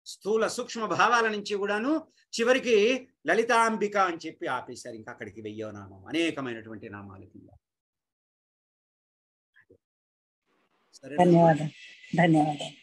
స్థూల సూక్ష్మ భావాల నుంచి కూడాను చివరికి లలితాంబిక అని చెప్పి ఆపేశారు. ఇంకా అక్కడికి 1000వ నామం, అనేకమైనటువంటి నామాలు. ధన్యవాదాలు.